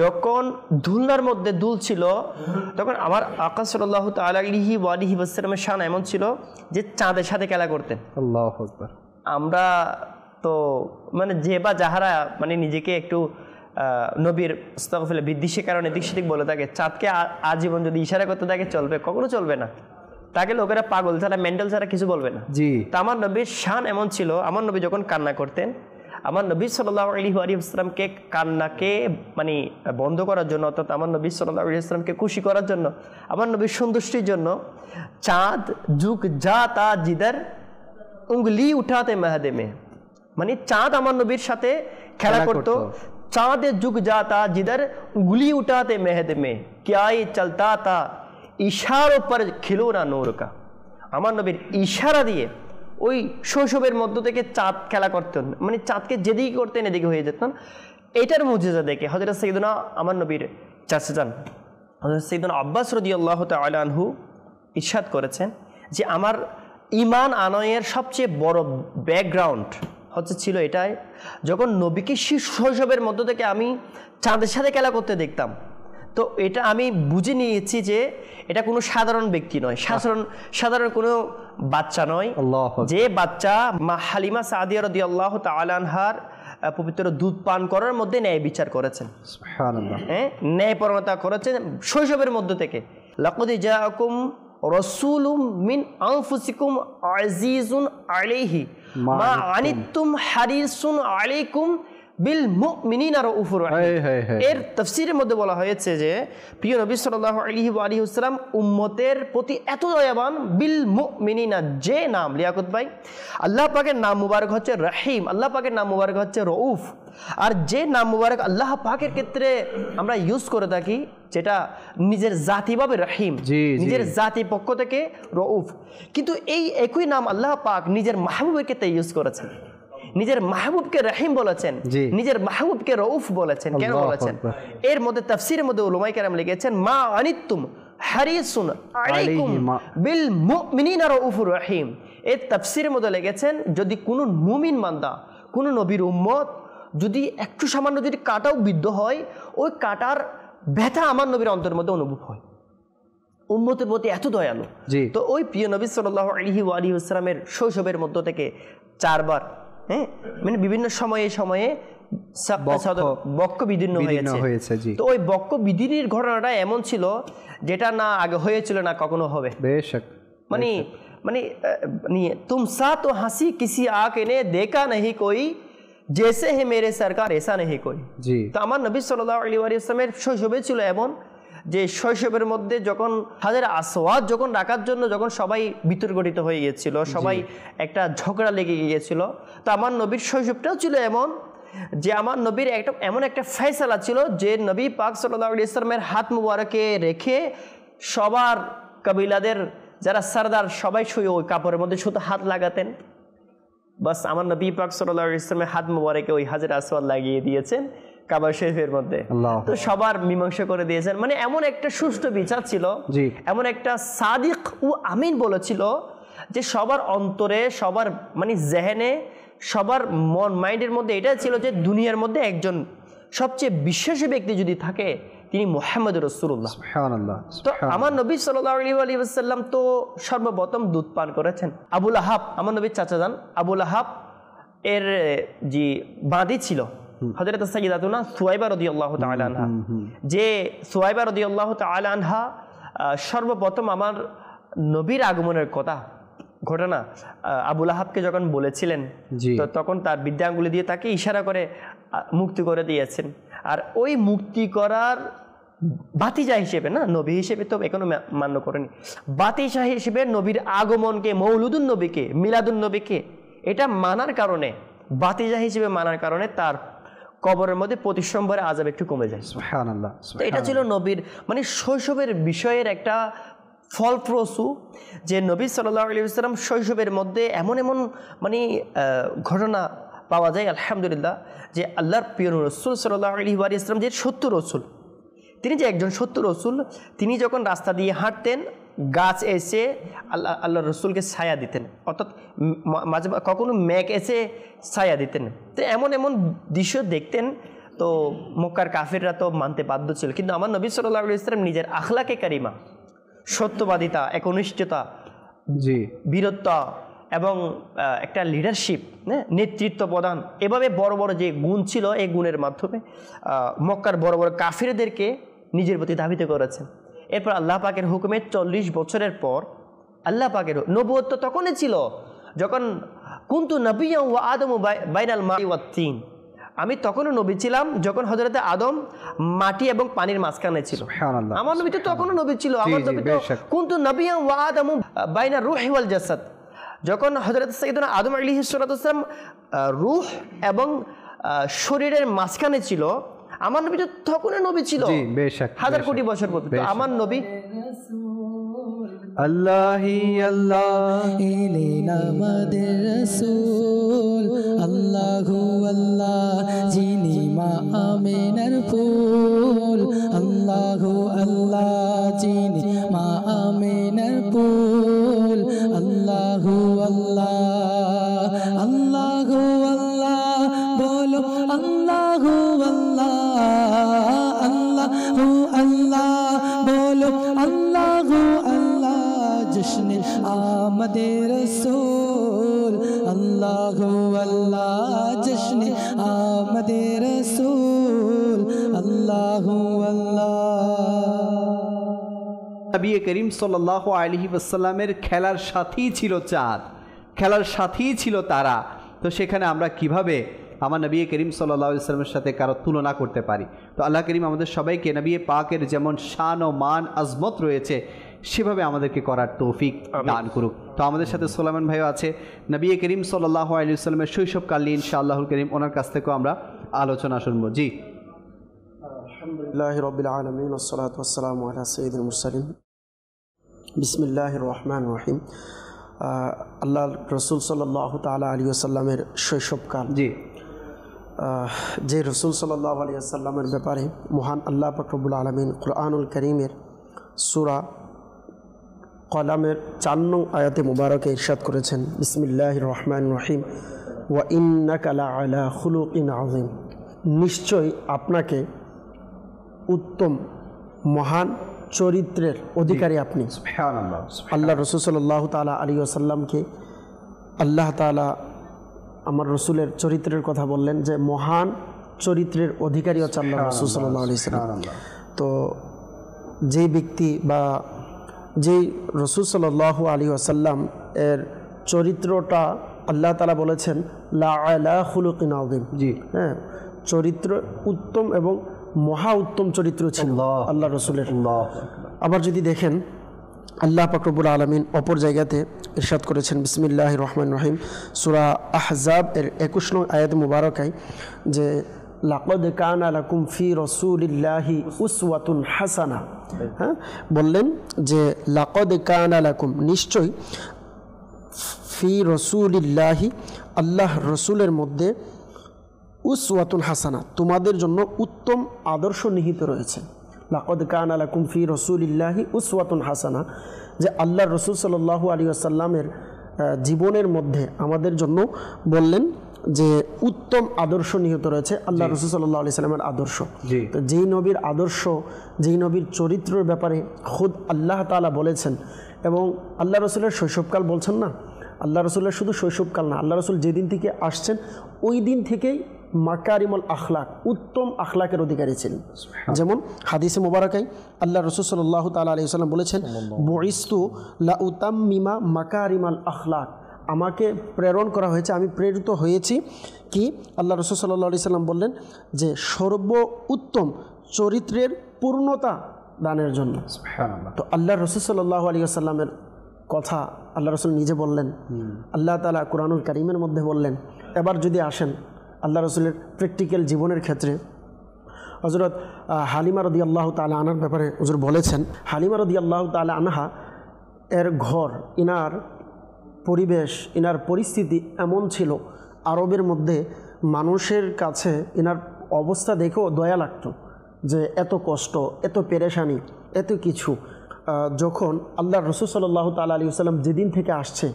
Speaker 4: যখন ধুলার মধ্যে দুল ছিল, তখন আমার আকা সাল্লাল্লাহু তাআলা আলাইহি ওয়াসাল্লামের শান এমন ছিল যে চাঁদের সাথে খেলা করতেন। আল্লাহু আকবার। আমরা তো মানে যে বা যাহারা মানে নিজেকে একটু নবীর আস্তাগফিরুল্লাহ বিদ্বেষের কারণে দিক সেদিক বলে থাকে, চাঁদকে আজীবন যদি ইশারা করতে থাকে চলবে, কখনো চলবে না, তাকে লোকেরা পাগল ছাড়া মেন্টাল ছাড়া কিছু বলবে না।
Speaker 2: জি।
Speaker 4: তা আমার নবীর শান এমন ছিল, আমার নবী যখন কান্না করতেন, আমার নবী সাল্লাল্লাহু আলাইহি ওয়াসাল্লামকে কান্নাকে মানে বন্ধ করার জন্য, অর্থাৎ আমার নবী সাল্লাল্লাহু আলাইহি ওয়াসাল্লামকে খুশি করার জন্য, আমার নবীর সন্তুষ্টির জন্য চাঁদ ঝুঁক যাতা জিদার উঙ্গলি উঠাতে মেহাদে মে, মানে চাঁদ আমার নবীর সাথে খেলা করতো। চাঁদ ঝুঁক যাতা জিদার উঙ্গলি উঠাতে মেহাদে মে क्या ये चलता था ইশারো পর খিলোনা নূর কা, আমার নবীর ইশারা দিয়ে ওই শৈশবের মধ্য থেকে চাঁদ খেলা করতেন, মানে চাঁদকে যেদিকে করতেন এদিকে হয়ে যেতেন। এটার মুজিজা দেখে হযরত সাইয়্যিদুনা আমার নবীর চাচাজান হযরত সাইয়্যিদুনা আব্বাস রাদিয়াল্লাহু তাআলা আনহু ইরশাদ করেছেন যে আমার ঈমান আনয়ের সবচেয়ে বড় ব্যাকগ্রাউন্ড ছিল এটাই, যখন নবীকে শৈশবের মধ্য থেকে আমি চাঁদের সাথে খেলা করতে দেখতাম, তো এটা আমি বুঝে নিয়েছি যে এটা কোনো সাধারণ ব্যক্তি নয়, সাধারণ কোনো বাচ্চা নয়, যে বাচ্চা মা হালিমা সাদিয়া রাদিয়াল্লাহু তাআলা আনহার পবিত্র দুধ পান করার মধ্যে ন্যায় বিচার করেছেন, সুবহানাল্লাহ, ন্যায়পরণতা করেছেন শৈশবের মধ্য থেকে। লাকাদ জাআকুম রাসূলুম মিন আনফুসিকুম আজিজুন আলাইহি মা আনিতুম হারিসুন আলাইকুম বিল মুমিনিনা রাউফুর রাহিম। এর তাফসীরের মধ্যে বলা হয়েছে যে প্রিয় নবী সাল্লাল্লাহু আলাইহি ওয়াসাল্লাম উম্মতের প্রতি এত দয়াবান, বিল মুমিনিনা যে নাম লিয়াকত ভাই, আল্লাহ পাকের নাম মুবারক হচ্ছে রহিম, আল্লাহ পাকের নাম মুবারক হচ্ছে রউফ, আর যে নাম মুবারক আল্লাহ পাকের ক্ষেত্রে আমরা ইউজ করে থাকি যেটা নিজের জাতিভাবে রহিম, নিজের জাতি পক্ষ থেকে রউফ, কিন্তু এই একই নাম আল্লাহ পাক নিজের মাহবুবের ক্ষেত্রে ইউজ করেছেন, নিজের মাহবুবকে রহিম বলেছেন, নিজের মাহবুবকে রউফ বলেছেন। কেন বলেছেন? এর মধ্যে তাফসীরের মধ্যে উলামায়ে কেরাম লিখেছেন মা আনিতুম হারিসুন আলাইকুম বিল মুমিনিনা রাউফুর রহিম। এর তাফসীরের মধ্যে লিখেছেন যদি কোনো মুমিন বান্দা, কোনো নবীর উম্মত যদি একটু সামান্য যদি কাটাও বিদ্ধ হয়, ওই কাটার ব্যথা আমার নবীর অন্তরের মধ্যে অনুভব হয়, উম্মতের প্রতি এত দয়ালু। তো ওই প্রিয় নবী সাল্লাল্লাহু আলাইহি ওয়াসাল্লামের শৈশবের মধ্য থেকে 4 বার মানে বিভিন্ন সময়ে বক্ষ বিদীর্ণ হয়েছে। তো ওই বক্ষ বিদীর্ণের ঘটনাটা এমন ছিল যেটা না আগে হয়েছিল না কখনো হবে। মানে তুম সা তো হাসি কিসি আঁখ নে দেখা नहीं कोई जैसे है मेरे सरकार ऐसा नहीं कोई। তো আমার নবী সাল্লাল্লাহু আলাইহি ওয়াসাল্লামের শৈশবে ছিল এমন যে শৈশবের মধ্যে যখন হাজার আসওয়াদ যখন রাখার জন্য যখন সবাই বিতর্কিত হয়ে গিয়েছিল, সবাই একটা ঝগড়া লেগে গিয়েছিল, তো আমার নবীর শৈশবটাও ছিল এমন যে আমার নবীর এমন একটা ফয়সালা ছিল যে নবী পাক সাল্লাল্লাহু আলাইহি ওয়াসাল্লামের হাত মুবারকে রেখে সবার কবিলাদের যারা সরদার সবাই শুয়ে ওই কাপড়ের মধ্যে শুধু হাত লাগাতেন, বাস আমার নবী পাক সাল্লাল্লাহু আলাইহি ওয়াসাল্লামের হাত মুবারকে ওই হাজার আসওয়াদ লাগিয়ে দিয়েছেন কাবা শরীফের মধ্যে, তো সবার মীমাংসা করে দিয়েছেন। মানে এমন একটা সুষ্ঠু বিচার ছিল, এমন একটা সাদিক ও আমিন বলেছিল যে সবার অন্তরে, সবার মানে জেহেনে, সবার মন মাইন্ডের মধ্যে এটা ছিল যে দুনিয়ার মধ্যে একজন সবচেয়ে বিশ্বাসী ব্যক্তি যদি থাকে তিনি মুহাম্মদ রাসূলুল্লাহ। সুবহানাল্লাহ। তো আমার নবী সাল্লাল্লাহু আলাইহি ওয়াসাল্লাম তো সর্বপ্রথম দুধ পান করেছেন। আবু লাহাব আমার নবীর চাচাজান, আবু লাহাব এর যে বাঁধি ছিল হযরত সাইয়্যিদাতুনা সুয়াইবা রাদিয়াল্লাহু তাআলা আনহা, যে সুয়াইবা রাদিয়াল্লাহু তাআলা আনহা সর্বপ্রথম আমার নবীর আগমনের ঘটনা আবু লাহাবকে যখন বলেছিলেন, তো তখন তার বিদ্যাঙ্গুলি দিয়ে তাকে ইশারা করে মুক্তি করে দিয়েছেন। আর ওই মুক্তি করার বাতিজা হিসেবে, না নবী হিসেবে তো এখনো মান্য করেনি, বাতিজা হিসেবে নবীর আগমনকে, মৌলুদুন নবীকে, মিলাদুন নবীকে এটা মানার কারণে, বাতিজা হিসেবে মানার কারণে তার কবরের মধ্যে প্রতি সোমবারে আযাব একটু কমে যায়। সুবহানাল্লাহ। তো এটা ছিল নবীর মানে শৈশবের বিষয়ের একটা ফলপ্রসূ যে নবী সাল্লাল্লাহু আলাইহি ওয়াসাল্লাম শৈশবের মধ্যে এমন মানে ঘটনা পাওয়া যায় আলহামদুলিল্লাহ, যে আল্লাহর প্রিয় রাসূল সাল্লাল্লাহু আলাইহি ওয়াসাল্লাম যে সত্য রাসূল, তিনি যে একজন সত্য রাসূল, তিনি যখন রাস্তা দিয়ে হাঁটতেন গাছ এসে আল্লাহ রসুলকে ছায়া দিতেন, অর্থাৎ মাঝে কখনো মেঘ এসে ছায়া দিতেন। তো এমন দৃশ্য দেখতেন, তো মক্কার কাফিররা তো মানতে বাধ্য ছিল, কিন্তু আমার নবী সাল্লাল্লাহু আলাইহি ওয়াসাল্লাম নিজের আখলাকে কারিমা, সত্যবাদিতা, একনিষ্ঠতা, বীরত্ব, এবং একটা লিডারশিপ, নেতৃত্ব প্রদান, এভাবে বড় বড় যে গুণ ছিল এই গুণের মাধ্যমে মক্কার বড় বড় কাফিরদেরকে নিজের প্রতি ধাবিত করেছেন। এরপর আল্লাহ পাকের হুকুমে 40 বছরের পর আল্লাহ পাকের নবুয়ত তখনই ছিল যখন কুনতু নবিয়্যান ওয়া আদমু বাইনাল মাই ওয়াত তিন, আমি তখনও নবী ছিলাম যখন হযরতে আদম মাটি এবং পানির মাঝখানে ছিল। আমার নবী তো তখনও নবী ছিল। আমার নবী তো কুনতু নবিয়্যান ওয়া আদমু বাইনার রূহি ওয়াল জাসাদ, যখন হযরত সাইয়্যিদুনা আদম আলাইহিস সালাতু ওয়াস সালাম রূহ এবং শরীরের মাঝখানে ছিল, আমার নবী তো তখনও নবী ছিল হাজার কোটি বছর পর্যন্ত। আমার নবী
Speaker 2: আল্লাহি আল্লাহ
Speaker 3: এলেন আমাদের রাসূল, আল্লাহু আল্লাহ যিনি মা আমিনার ফুল, আল্লাহু আল্লাহ যিনি মা আমিনার ফুল, আল্লাহু আল্লাহ আল্লাহু আল্লাহ বলো আল্লাহু আল্লাহ, আল্লাহু আল্লাহ বলো আল্লাহু আল্লাহ, জশ্নে আমদে রসূল, আল্লাহু আল্লাহ জশ্নে আমদে রসূল, আল্লাহু আল্লাহ।
Speaker 2: নবী করিম সাল্লাল্লাহু আলাইহি ওয়াসাল্লামের খেলার সাথী ছিল চাঁদ, খেলার সাথী ছিল তারা। তো সেখানে আমরা কিভাবে আমার নবী করিম সাল্লাল্লাহু আলাইহি ওয়াসাল্লামের সাথে কারো তুলনা করতে পারি? তো আল্লাহ করিম আমাদের সবাইকে নবী পাকের যেমন শান ও মান আজমত রয়েছে সেভাবে আমাদেরকে করার তৌফিক দান করুক। তো আমাদের সাথে সুলাইমান ভাইও আছে, নবী করিম সাল্লাল্লাহু আলাইহি ওয়াসাল্লামের শৈশবকাল নিয়ে ইনশাআল্লাহুল করিম ওনার কাছ থেকেও আমরা আলোচনা শুনবো। জি।
Speaker 5: আলহামদুলিল্লাহি রাব্বিল আলামিন ওয়াসসালাতু ওয়াসসালামু আলা সাইয়্যিদিল মুরসালিন। বিসমিল্লাহির রহমানির রহিম। আল্লাহ রসুল সাল্লাল্লাহু তাআলা আলাইহি ওয়াসাল্লামের শৈশবকাল,
Speaker 2: জি,
Speaker 5: যে রসুল সাল্লাল্লাহু আলাইহি ওয়াসাল্লামের ব্যাপারে মহান আল্লাহ পাক রব্বুল আলামিন কুরআনুল কারীমের সূরা কলামের 4 নং আয়াতে মুবারকে ইরশাদ করেছেন, বিসমিল্লাহির রহমানির রহিম, ওয়া ইন্নাকা লাআলা খুলুকিন আযীম, নিশ্চয় আপনাকে উত্তম মহান চরিত্রের অধিকারী আপনি।
Speaker 2: সুবহানাল্লাহ।
Speaker 5: আল্লাহ রসুল সাল্লাল্লাহু তাআলা আলাইহি ওয়াসাল্লামকে আল্লাহ তাআলা আমার রসুলের চরিত্রের কথা বললেন যে মহান চরিত্রের অধিকারী হচ্ছে আল্লাহ রসুল সাল্লাল্লাহু আলাইহি ওয়াসাল্লাম। তো যেই ব্যক্তি বা যেই রসুল সাল্লাল্লাহু আলাইহি ওয়াসাল্লাম এর চরিত্রটা আল্লাহ তাআলা বলেছেন লা আলা খুলুকিন আযীম,
Speaker 2: জি,
Speaker 5: হ্যাঁ, চরিত্র উত্তম এবং মহা উত্তম চরিত্র ছিল আল্লাহ রসুলের। আবার যদি দেখেন আল্লাহ পাক রব্বুল আলামিন অপর জায়গাতে ইরশাদ করেছেন, বিসমিল্লাহির রহমানির রহিম, সূরা আহজাব এর 21 নং আয়াত মুবারকায় যে লাকাদ কানা লাকুম ফি রাসূলিল্লাহি উসওয়াতুন হাসানা, হ্যাঁ, বললেন যে লাকাদ কানা লাকুম, নিশ্চয় ফি রাসূলিল্লাহি, আল্লাহ রসুলের মধ্যে, উসওয়াতুন হাসানা, তোমাদের জন্য উত্তম আদর্শ নিহিত রয়েছে। লাকাদ কানা লাকুম ফি রাসূলিল্লাহি উসওয়াতুন হাসানা, যে আল্লাহ রসুল সাল্লাল্লাহু আলাইহি ওয়াসাল্লামের জীবনের মধ্যে আমাদের জন্য বললেন যে উত্তম আদর্শ নিহিত রয়েছে আল্লাহ রসুল সাল্লাল্লাহু আলাইহি ওয়াসাল্লামের আদর্শ। তো যেই নবীর আদর্শ, যেই নবীর চরিত্রের ব্যাপারে খুদ আল্লাহ তাআলা বলেছেন, এবং আল্লাহ রসুলের শৈশবকাল বলছেন না, আল্লাহ রসুলের শুধু শৈশবকাল না, আল্লাহ রসুল যেদিন থেকে আসছেন ওই দিন থেকেই মাকারিমুল আখলাক, উত্তম আখলাকের অধিকারী ছিলেন। যেমন হাদিসে মুবারাকায় আল্লাহ রসুল সাল্লাল্লাহু তাআলা আলাইহি ওয়াসাল্লাম বলেছেন, বুইস্তু লা উতাম্মিমা মাকারিমাল আখলাক, আমাকে প্রেরণ করা হয়েছে, আমি প্রেরিত হয়েছি কি, আল্লাহ রসুল সাল্লাল্লাহু আলাইহি ওয়াসাল্লাম বললেন যে সর্ব উত্তম চরিত্রের পূর্ণতা দানের জন্য। তো আল্লাহ রসুল সাল্লাল্লাহু আলাইহি ওয়াসাল্লামের কথা আল্লাহ রসুল নিজে বললেন, আল্লাহ তাআলা কুরআনুল কারীমের মধ্যে বললেন। এবার যদি আসেন আল্লাহ রসুলের প্র্যাকটিক্যাল জীবনের ক্ষেত্রে, হযরত হালিমা রাদিয়াল্লাহু তাআলা আনহার ব্যাপারে হুজুর বলেছেন, হালিমা রাদিয়াল্লাহু তাআলা আনহা এর ঘর, ইনার পরিবেশ, ইনার পরিস্থিতি এমন ছিল, আরবের মধ্যে মানুষের কাছে ইনার অবস্থা দেখেও দয়া লাগতো যে এত কষ্ট, এত পেরেশানি, এত কিছু। যখন আল্লাহ রসুল সাল্লাল্লাহু তাআলা আলাইহি ওয়াসাল্লাম যেদিন থেকে আসছে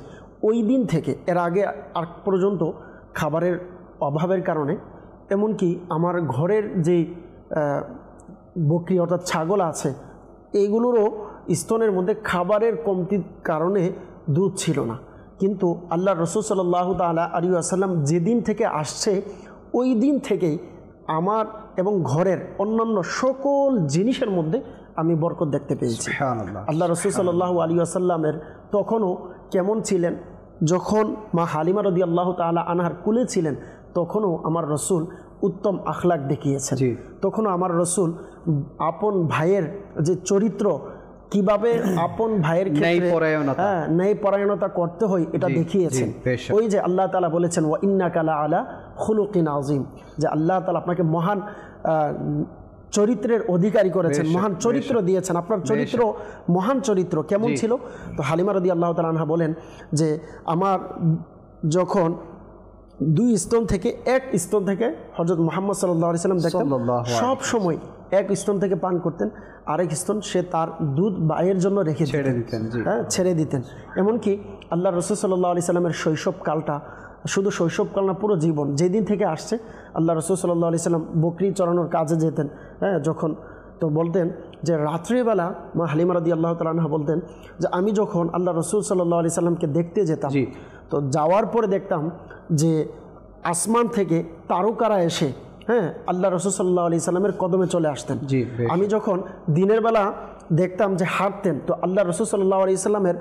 Speaker 5: ওই দিন থেকে এর আগে আগ পর্যন্ত খাবারের অভাবের কারণে, এমনকি আমার ঘরের যে বকরি অর্থাৎ ছাগল আছে এইগুলোরও স্তনের মধ্যে খাবারের কমতির কারণে দুধ ছিল না। কিন্তু আল্লাহ রসুল সাল্লাল্লাহু তাআলা আলাইহি ওয়াসাল্লাম যেদিন থেকে আসছে ওই দিন থেকেই আমার এবং ঘরের অন্যান্য সকল জিনিসের মধ্যে আমি বরকত দেখতে পেয়েছি। আল্লাহ রসুল সাল্লাল্লাহু আলাইহি ওয়াসাল্লামের তখনও কেমন ছিলেন, যখন মা হালিমা রাদিয়াল্লাহু তাআলা আনহার কুলে ছিলেন তখনও আমার রসুল উত্তম আখলাক দেখিয়েছেন। তখনও আমার রসুল আপন ভাইয়ের যে চরিত্র, কিভাবে আপন ভাইয়ের ক্ষেত্রে ন্যায় পরায়ণতা করতে হয় এটা দেখিয়েছেন। ওই যে আল্লাহ তাআলা বলেছেন ওয়া ইন্নাকা লা আলা খুলুকিন আযীম, যে আল্লাহ তাআলা আপনাকে মহান চরিত্রের অধিকারী করেছেন, মহান চরিত্র দিয়েছেন। আপনার চরিত্র মহান চরিত্র কেমন ছিল? তো হালিমা রাদিয়াল্লাহু তাআলা আনহা বলেন যে আমার যখন দুই স্তন থেকে এক স্তন থেকে হযরত মুহাম্মদ সাল্লাল্লাহু আলাইহি সাল্লাম দেখতেন সব সময় এক স্তন থেকে পান করতেন, আরেক স্তন সে তার দুধ ভাইয়ের জন্য রেখে ছেড়ে দিতেন। এমনকি আল্লাহ রাসূল সাল্লাল্লাহু আলাইহি সাল্লামের শৈশবকালটা, শুধু শৈশবকাল না পুরো জীবন, যেদিন থেকে আসছে আল্লাহ রাসূল সাল্লাল্লাহু আলাইহি সাল্লাম বকরি চড়ানোর কাজে যেতেন, যখন তো বলতেন যে রাত্রিবেলা মা হালিমা রাদিয়াল্লাহু তাআলা আনহা বলতেন যে আমি যখন আল্লাহ রাসূল সাল্লাল্লাহু আলাইহি সাল্লামকে দেখতে যেতাম তো যাওয়ার পরে দেখতাম যে আসমান থেকে তারকারা এসে আল্লাহ রাসূল সাল্লাল্লাহু আলাইহি সাল্লামের কদমে চলে আসতেন। আমি যখন দিনের বেলা দেখতাম যে হাঁটতেন তো আল্লাহ রাসূল সাল্লাল্লাহু আলাইহি সাল্লামের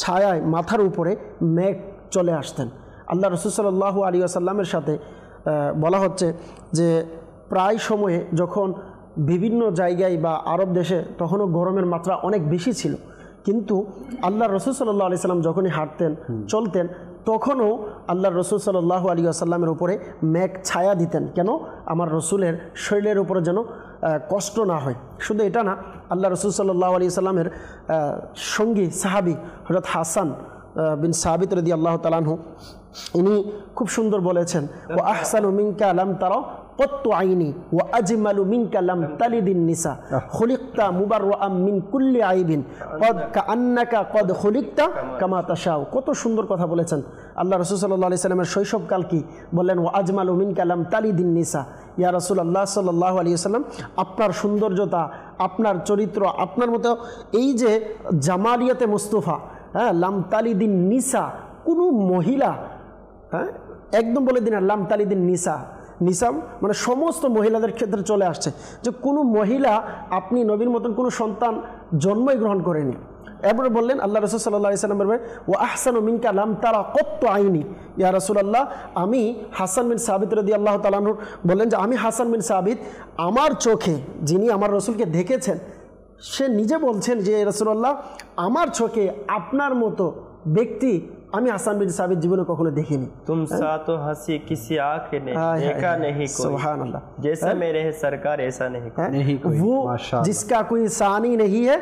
Speaker 5: ছায়ায় মাথার উপরে মেঘ চলে আসতেন। আল্লাহ রাসূল সাল্লাল্লাহু আলাইহি সাল্লামের সাথে বলা হচ্ছে যে প্রায় সময়ে যখন বিভিন্ন জায়গায় বা আরব দেশে তখনও গরমের মাত্রা অনেক বেশি ছিল, কিন্তু আল্লাহ রাসূল সাল্লাল্লাহু আলাইহি সাল্লাম যখনই হাঁটতেন চলতেন তখনও আল্লাহ রাসূল সাল্লাল্লাহু আলাইহি ওয়াসাল্লামের উপরে মেঘ ছায়া দিতেন, কেন আমার রসুলের শরীরের উপরে যেন কষ্ট না হয়। শুধু এটা না, আল্লাহ রাসূল সাল্লাল্লাহু আলাইহি ওয়াসাল্লামের সঙ্গী সাহাবী হযরত হাসান বিন সাবিত রাদিয়াল্লাহু তাআলা আনহু ইনি খুব সুন্দর বলেছেন ওয়া আহসানু মিনকা লাম তারা কত্তু আইনি ওয়া আজমালু মিনকা লাম তালিদিন নিসা খুলিকতা মুবাররাআম মিন কুল্লি আইবিন কদ কাআন্নাকা কদ খুলিকতা কামা তাশাউ। কত সুন্দর কথা বলেছেন আল্লাহ রাসূল সাল্লাল্লাহু আলাইহি সাল্লামের শৈশবকাল কি বললেন ওয়া আজমালু মিনকা লাম তালিদিন নিসা। ইয়া রাসূলুল্লাহ সাল্লাল্লাহু আলাইহি সাল্লাম, আপনার সৌন্দর্যতা, আপনার চরিত্র, আপনার মতো এই যে জামালিয়াতে মুস্তাফা, লাম তালিদিন নিসা, কোনো মহিলা, একদম বলে দিন লাম তালিদিন নিসা, নিসাম মানে সমস্ত মহিলাদের ক্ষেত্রে চলে আসছে যে কোনো মহিলা আপনি নবীর মতন কোনো সন্তান জন্মই গ্রহণ করেনি। এরপরে বললেন আল্লাহ রাসূল সাল্লাল্লাহু আলাইহি সাল্লাম বললেন ওয়া আহসানু মিনকা লাম তারা কত্তু আইনি। ইয়া রাসূলুল্লাহ, আমি হাসান বিন সাবিত রাদিয়াল্লাহু তাআলা আনহু বললেন যে আমি হাসান বিন সাবিত, আমার চোখে যিনি আমার রসুলকে দেখেছেন সে নিজে বলছেন যে রাসূলুল্লাহ আমার চোখে আপনার মতো ব্যক্তি আমি হাসান বিন সাবিত জীবনে কখনো দেখিনি।
Speaker 4: तुम सा तो हंसी किसी आँख ने देखा नहीं कोई,
Speaker 5: सुभान अल्लाह,
Speaker 4: जैसा मेरे है सरकार ऐसा नहीं कोई,
Speaker 5: वो जिसका कोई सानी नहीं है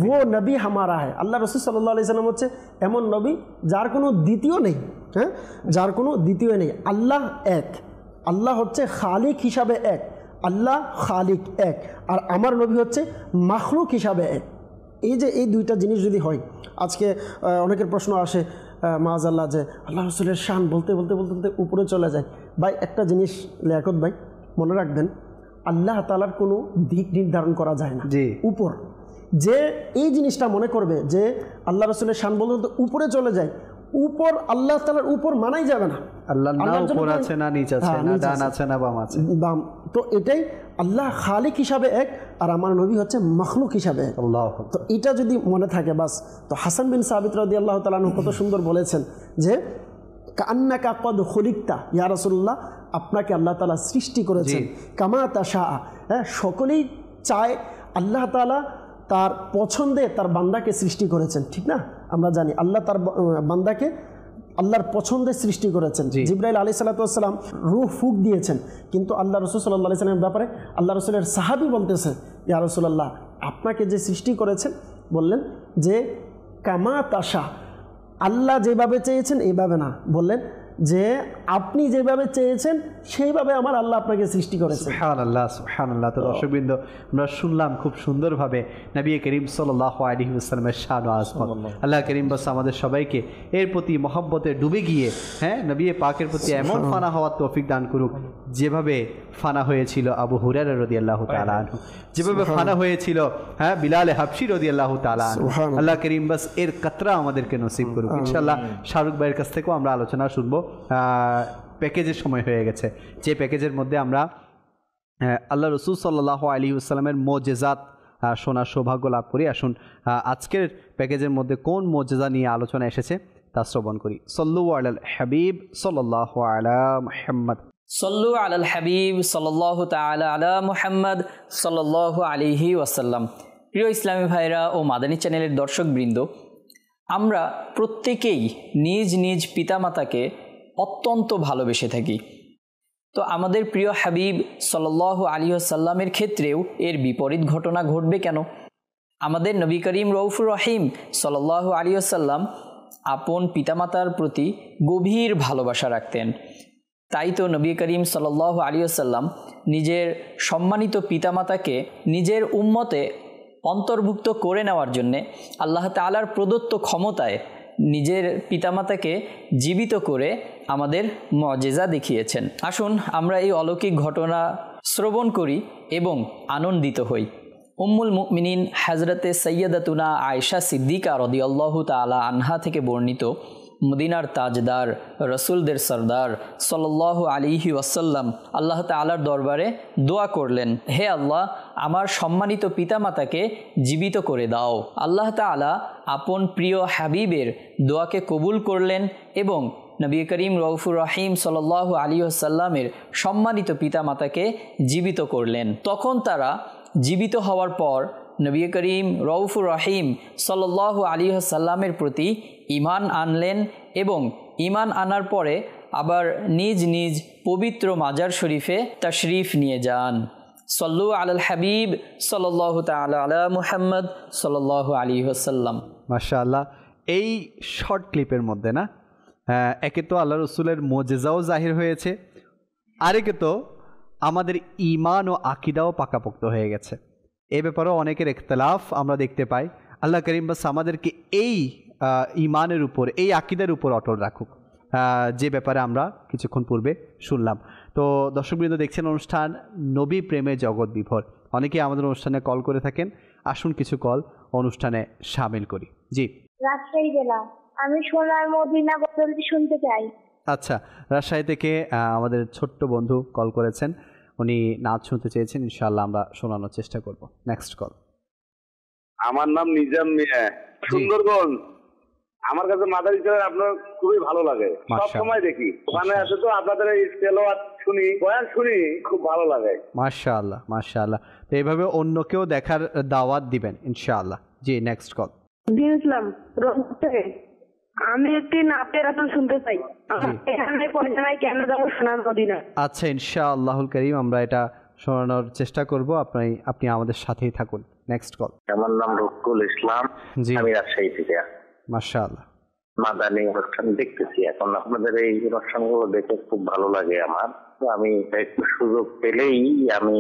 Speaker 5: वो नबी हमारा है। আল্লাহ রাসূল সাল্লাল্লাহু আলাইহি সাল্লাম হচ্ছে এমন নবী যার কোনো দ্বিতীয় নেই, যার কোনো দ্বিতীয় নেই। আল্লাহ এক, আল্লাহ হচ্ছে খালিক হিসাবে এক, আল্লাহ খালিক এক, আর আমার নবী হচ্ছে মাখলুক হিসাবে এক। এই যে এই দুইটা জিনিস যদি হয়, আজকে অনেকের প্রশ্ন আসে মাআযাল্লাহ যে আল্লাহ রাসূলের শান বলতে বলতে বলতে বলতে উপরে চলে যায়। ভাই একটা জিনিস লিয়াকত ভাই মনে রাখবেন, আল্লাহ তাআলার কোনো দিক নির্ধারণ করা যায় না। উপর যে এই জিনিসটা মনে করবে যে আল্লাহ রাসূলের শান বলতে বলতে উপরে চলে যায়, উপর আল্লাহ তাআলার উপর মানাই যাবে না।
Speaker 2: আল্লাহ না উপর আছে না নিচ আছে, না ডান আছে না বাম আছে,
Speaker 5: বাম। তো এটাই আল্লাহ খালিক হিসাবে এক আর আমার নবী হচ্ছে মাখলুক হিসাবে এক। তো এটা যদি মনে থাকে বাস। তো হাসান বিন সাবিত রাদিয়াল্লাহু তাআলা আনহু কত সুন্দর বলেছেন যে কান্নাকা কদ খুলিকতা, ইয়া রাসূলুল্লাহ আপনাকে আল্লাহ তাআলা সৃষ্টি করেছেন কামা তাশা। সকলেই চায় আল্লাহ তাআলা তার পছন্দে তার বান্দাকে সৃষ্টি করেছেন, ঠিক না? আমরা জানি আল্লাহ তার বান্দাকে আল্লাহর পছন্দে সৃষ্টি করেছেন। জিবরাইল আলাইহিস সালাতু ওয়াস সালাম রূহ ফুঁক দিয়েছেন, কিন্তু আল্লাহ রাসূল সাল্লাল্লাহু আলাইহি সাল্লামের ব্যাপারে আল্লাহ রাসূলের সাহাবী বলতেছে ইয়া রাসূলুল্লাহ আপনাকে যে সৃষ্টি করেছেন বললেন যে কামা তাশা, আল্লাহ যেভাবে চেয়েছেন এইভাবে না, বললেন যে আপনি যেভাবে চেয়েছেন সেইভাবে আমার আল্লাহ আপনাকে সৃষ্টি করেছেন।
Speaker 2: সুবহানাল্লাহ, সুবহানাল্লাহ। তো দর্শকবৃন্দ, আমরা শুনলাম খুব সুন্দরভাবে নবী করিম সাল্লাল্লাহু আলাইহি ওয়াসাল্লামের শান ও আজমত। আল্লাহ করিম বাস আমাদের সবাইকে এর প্রতি মহব্বতে ডুবে গিয়ে নবী পাকের প্রতি এমন ফানা হওয়ার তৌফিক দান করুক যেভাবে ফানা হয়েছিল আবু হুরায়রা রাদিয়াল্লাহু তাআলা আনহু, যেভাবে ফানা হয়েছিল বিলাল হাবশি রাদিয়াল্লাহু তাআলা আনহু। আল্লাহ করিম বাস এর কাতরা আমাদেরকে নসিব করুক। ইনশাআল্লাহ শাহরুখ ভাইয়ের কাছ থেকেও আমরা আলোচনা শুনবো। প্যাকেজের সময় হয়ে গেছে, যে প্যাকেজের মধ্যে আমরা আল্লাহ রসুল সাল্লাল্লাহু আলাইহি ওয়াসাল্লামের মুজিজাত শোনার সৌভাগ্য লাভ করি। আসুন আজকের প্যাকেজের মধ্যে কোন মুজিজা নিয়ে আলোচনা এসেছে তা শ্রবণ করি। সল্লু আলাল হাবিব সাল্লাল্লাহু আলা মুহাম্মদ।
Speaker 6: সল্লু আলাল হাবিব সাল্লাল্লাহু তাআলা আলা মুহাম্মদ সাল্লাল্লাহু আলাইহি ওয়াসাল্লাম। প্রিয় ইসলামী ভাইরা ও মাদানী চ্যানেলের দর্শকবৃন্দ, আমরা প্রত্যেকেই নিজ নিজ পিতামাতাকে অত্যন্ত ভালোবেসে থাকি। তো আমাদের প্রিয় হাবিব সাল্লাল্লাহু আলাইহি ওয়াসাল্লামের ক্ষেত্রেও এর বিপরীত ঘটনা ঘটবে কেন? আমাদের নবী করিম রউফুর রহিম সাল্লাল্লাহু আলাইহি ওয়াসাল্লাম আপন পিতামাতার প্রতি গভীর ভালোবাসা রাখতেন। তাই তো নবী করিম সাল্লাল্লাহু আলাইহি ওয়াসাল্লাম নিজের সম্মানিত পিতামাতাকে নিজের উম্মতে অন্তর্ভুক্ত করে নেওয়ার জন্যে আল্লাহ তাআলার প্রদত্ত ক্ষমতায় নিজের পিতামাতাকে জীবিত করে আমাদের মুজিজা দেখিয়েছেন। আসুন আমরা এই অলৌকিক ঘটনা শ্রবণ করি এবং আনন্দিত হই। উম্মুল মুমিনিন হযরতে সাইয়্যিদাতুনা আয়েশা সিদ্দিকা রাদিয়াল্লাহু তাআলা আনহা থেকে বর্ণিত, মদিনার তাজদার রসুলদের সরদার সাল্লাল্লাহু আলাইহি ওয়াসাল্লাম আল্লাহ তাআলার দরবারে দোয়া করলেন, হে আল্লাহ, আমার সম্মানিত পিতামাতাকে জীবিত করে দাও। আল্লাহ তাআলা আপন প্রিয় হাবিবের দোয়াকে কবুল করলেন এবং নবী করিম রউফুর রহিম সাল্লাল্লাহু আলাইহি ওয়াসাল্লামের সম্মানিত পিতামাতাকে জীবিত করলেন। তখন তারা জীবিত হওয়ার পর নবী করিম রউফুর রহিম সাল্লাল্লাহু আলাইহি ওয়াসাল্লামের প্রতি ঈমান আনলেন এবং ঈমান আনার পরে আবার নিজ নিজ পবিত্র মাজার শরীফে তাশরিফ নিয়ে যান। সল্লু আলাল হাবিব সাল্লাল্লাহু তাআলা আলা মুহাম্মদ সাল্লাল্লাহু আলাইহি ওয়াসাল্লাম।
Speaker 2: মাশাআল্লাহ। এই শর্ট ক্লিপের মধ্যে একে তো আল্লাহ রসুলের মুজিজাও জাহির হয়েছে, আরেকে তো আমাদের ঈমান ও আকীদাও পাকাপোক্ত হয়ে গেছে। এ ব্যাপারেও অনেকের ইখতিলাফ আমরা দেখতে পাই। আল্লাহ করিম বাস আমাদেরকে এই ঈমানের উপর, এই আকীদার উপর অটল রাখুক, যে ব্যাপারে আমরা কিছুক্ষণ পূর্বে শুনলাম। তো দর্শকবৃন্দ, দেখছেন অনুষ্ঠান নবী প্রেমে জগৎ বিভোর। অনেকে আমাদের অনুষ্ঠানে কল করে থাকেন, আসুন কিছু কল অনুষ্ঠানে শামিল করি। জি,
Speaker 7: রাজশাহী জেলা, আমি সোনার মদিনা গজলটি শুনতে চাই।
Speaker 2: আচ্ছা, রাজশাহী থেকে আমাদের ছোট্ট বন্ধু কল করেছেন, উনি নাচ শুনতে চেয়েছেন, ইনশাআল্লাহ আমরা শোনানোর চেষ্টা করব। Next call.
Speaker 8: আমার নাম নিজাম মিয়া, সুন্দরগঞ্জ। আমার কাছে মাদারী চ্যানেল আপনার খুবই ভালো লাগে, সব সময় দেখি। ওখানে আসে তো আপনাদের এই তেলাওয়াত শুনি, বয়ান শুনি, খুব ভালো লাগে।
Speaker 2: মাশাআল্লাহ, মাশাআল্লাহ। তো এইভাবে অন্যকেও দেখার দাওয়াত দিবেন ইনশাআল্লাহ। জি, নেক্সট কল।
Speaker 7: ইসলাম আমি একটি নাতের আসন শুনতে চাই। এখানে পয়সা নাই, কেন যাবো সোনার মদিনা?
Speaker 2: আচ্ছা, ইনশাআল্লাহুল কারীম আমরা এটা শোনানোর চেষ্টা করব, আপনি আমাদের সাথেই থাকুন। Next call.
Speaker 8: আমার নাম রুকুল ইসলাম, আমি রাজশাহী থেকে।
Speaker 2: মাশাআল্লাহ।
Speaker 8: মাদানী অনুষ্ঠান দেখতেছি এখন, আপনাদের এই অনুষ্ঠানগুলো দেখে খুব ভালো লাগে আমার। আমি একটু সুযোগ পেলেই আমি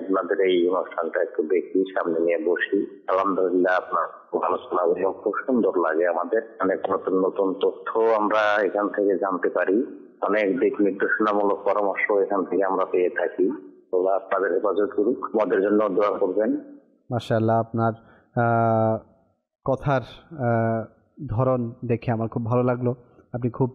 Speaker 8: আপনাদের এই অনুষ্ঠানটা একটু দেখি, সামনে নিয়ে বসি। আলহামদুলিল্লাহ, আপনার আলোচনা খুব সুন্দর লাগে আমাদের। অনেক নতুন নতুন তথ্য আমরা এখান থেকে জানতে পারি, অনেক দিক নির্দেশনামূলক পরামর্শ এখান থেকে আমরা পেয়ে থাকি। তোলা আপনাদের হেফাজত করুক, আমাদের জন্য দোয়া করবেন।
Speaker 2: মাশাআল্লাহ, আপনার কথার ধরন দেখে আমার খুব ভালো লাগলো। আপনি খুব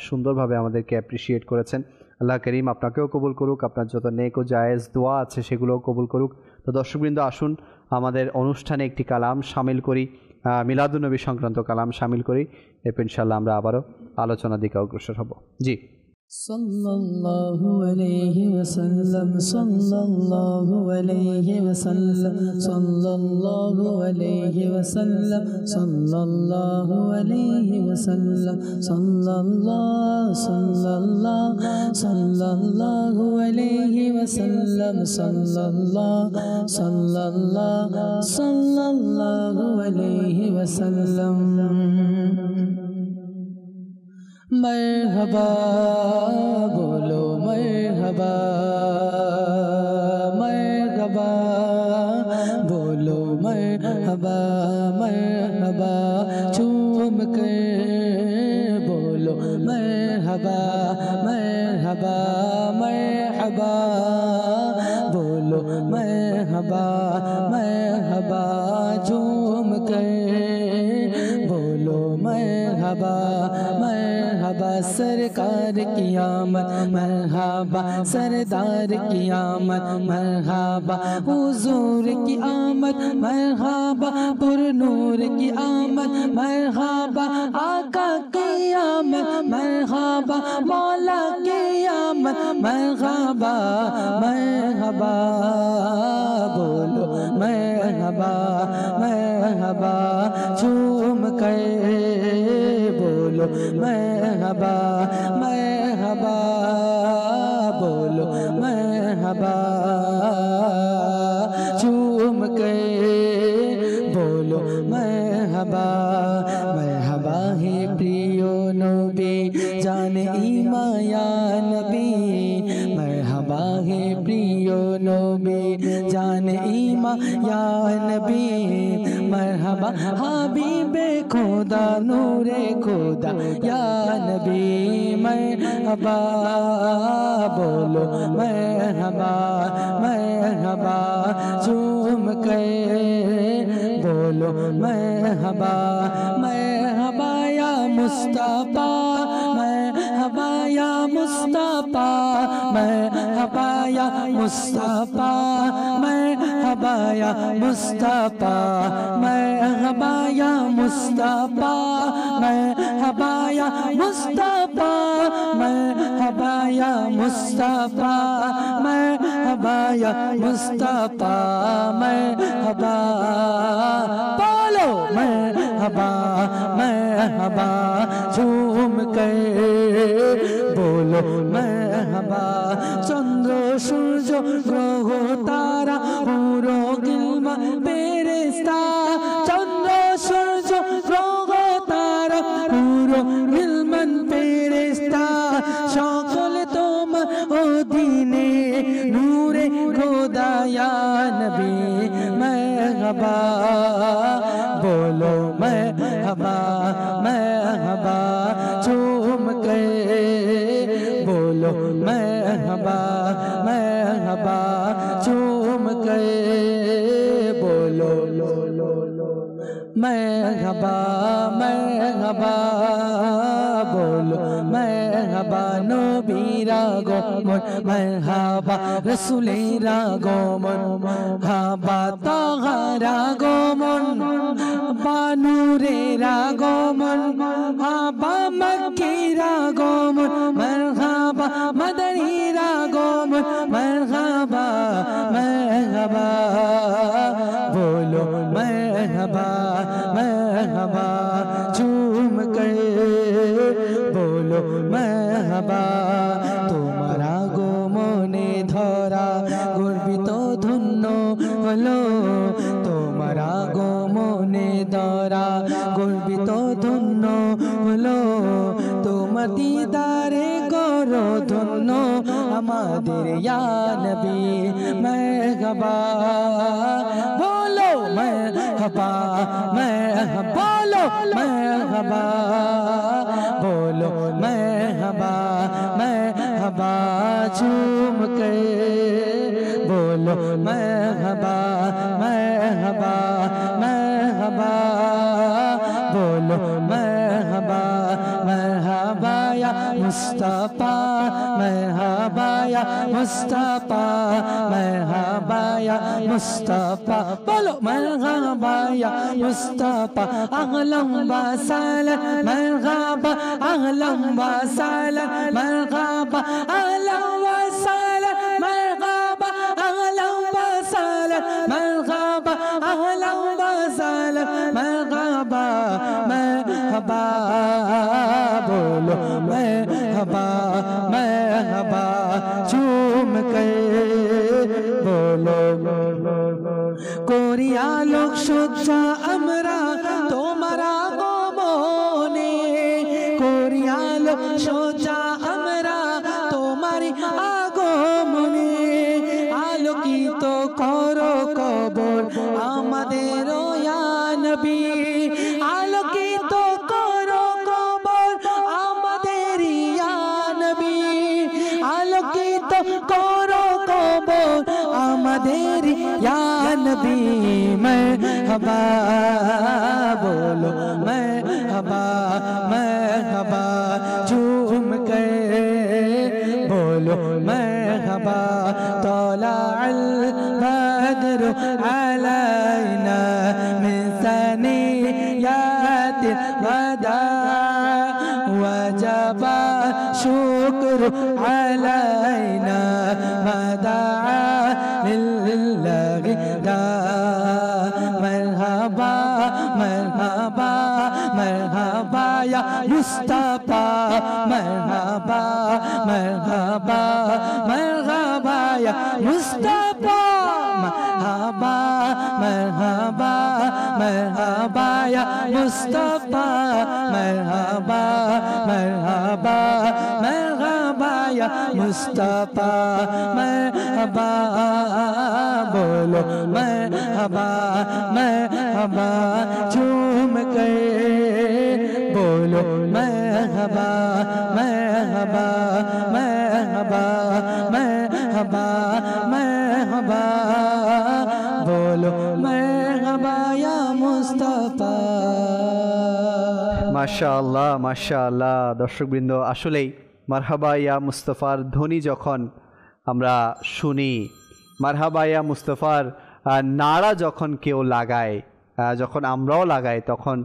Speaker 2: সুন্দরভাবে আমাদেরকে অ্যাপ্রিসিয়েট করেছেন। আল্লাহ করিম আপনাকেও কবুল করুক, আপনার যত নেক ও জায়েজ দোয়া আছে সেগুলোও কবুল করুক। তো দর্শকবৃন্দ, আসুন আমাদের অনুষ্ঠানে একটি কালাম শামিল করি, মিলাদুন্নবী সংক্রান্ত কালাম শামিল করি, এরপর ইনশাআল্লাহ আমরা আবারও আলোচনার দিকে অগ্রসর হব। জি।
Speaker 3: সাল্লাল্লাহু আলাইহি ওয়াসাল্লাম, সাল্লাল্লাহু আলাইহি ওয়াসাল্লাম, সাল্লাল্লাহু আলাইহি ওয়াসাল্লাম, সাল্লাল্লাহু আলাইহি ওয়াসাল্লাম, সাল্লাল্লাহু আলাইহি ওয়াসাল্লাম, সাল্লাল্লাহু আলাইহি ওয়াসাল্লাম। मरहबा बोलो मरहबा मरहबा बोलो मरहबा मरहबा झूम कर बोलो मरहबा मरहबा मरहबा बोलो मरहबा मरहबा झूम कर बोलो मरहबा मरहबा सरकार की आमद मरहबा सरदार की आमद मरहबा हुजूर की आमद मरहबा पुरनूर की आमद मरहबा आका की आमद मरहबा मौला की आमद मरहबा मरहबा बोलो मरहबा मरहबा झूम कर बोलो मरहबा मरहबा बोलो मरहबा झूम कर बोलो मरहबा मरहबा है प्रियो नबी जान ईमा या नबी मरहबा है प्रियो नबी जान ईमा या नबी मरहबा हबीबे खुदा नूरे खुदा या नबी मरहबा बोलो मरहबा मरहबा झूम कर बोलो मरहबा मरहबा या मुस्तफा मरहबा या मुस्तफा मरहबा या मुस्तफा मरहबा या मुस्तफा मरहबा या मुस्तफा मरहबा या मुस्तफा मरहबा या मुस्तफा मरहबा या मुस्तफा मरहबा बोलो मरहबा मरहबा झूम कर बोलो मरहबा चंद्र सूर्य ग्रह तारा पूरो गिलमा फेरेस्ता चंद्र सूर्य ग्रह तारा पूरो गिलमान फेरेस्ता সকল তোমার অধীনে নূরে খোদা ইয়া নবী মরহবা बोलो मरहबा मरहबा झूम कर बोलो मरहबा मरहबा झूम कर बोलो मरहबा मरहबा बोलो मरहबा नबीरा गोमन मरहबा रसूलेरा गोमन मरहबा ताहारा गोमन बानूरेरा गोमन मरहबा मक्कीरा गोमन मरहबा मदनीरा गोमन मरहबा मरहबा बोलो मरहबा मरहबा झूम कर बोलो मरहबा तुम्हारा गो मने धरा गर्वित धन्य हलो तुम्हारा गो मने धरा गर्वित धन्य हलो তোমার দিদারে করো ধন্য আমাদের ইয়া নবী মরহবা बोलो मरहबा मरहबा बोलो मरहबा बोलो मरहबा मरहबा झूम कर बोलो मरहबा मरहबा मरहबा बोलो मरहबा मरहबा या मुस्तफा मरहबा या मुस्तफा मरहबा या मुस्तफा बोलो मरहबा या मुस्तफा अहलन व सहलन मरहबा अहलन व सहलन मरहबा अहलन व सहलन मरहबा अहलन व सहलन मरहबा अहलन व सहलन मरहबा मरहबा बोलो मरहबा मरहबा झूम कर बोलो कोरिया लोक सज्जा আমরা তোমারা গোমনে কোরিয়া লোক मेरी या नबी मरहबा बोलो मरहबा मरहबा झूम कर बोलो मरहबा तौला अल बद्र अलैना मिन सनियातिल वदा वजबा शुक्र अलैना मदा लिल्लाहि दा मरहबा मरहबा मरहबा या मुस्तफा मरहबा मरहबा मरहबा या मुस्तफा मरहबा मरहबा मरहबा या मुस्तफा मरहबा मरहबा मरहबा या मुस्तफा मरहबा बोलो मरहबा मरहबा झूम कर बोलो मरहबा मरहबा मरहबा मरहबा मरहबा बोलो मरहबा या मुस्तफा।
Speaker 2: মাশাআল্লাহ মাশাআল্লাহ। দর্শকবৃন্দ, আসলেই মারহাবা ইয়া মুস্তাফার ধ্বনি যখন আমরা শুনি, মারহাবা ইয়া মুস্তাফার নাড়া যখন কেউ লাগায়, যখন আমরাও লাগাই, তখন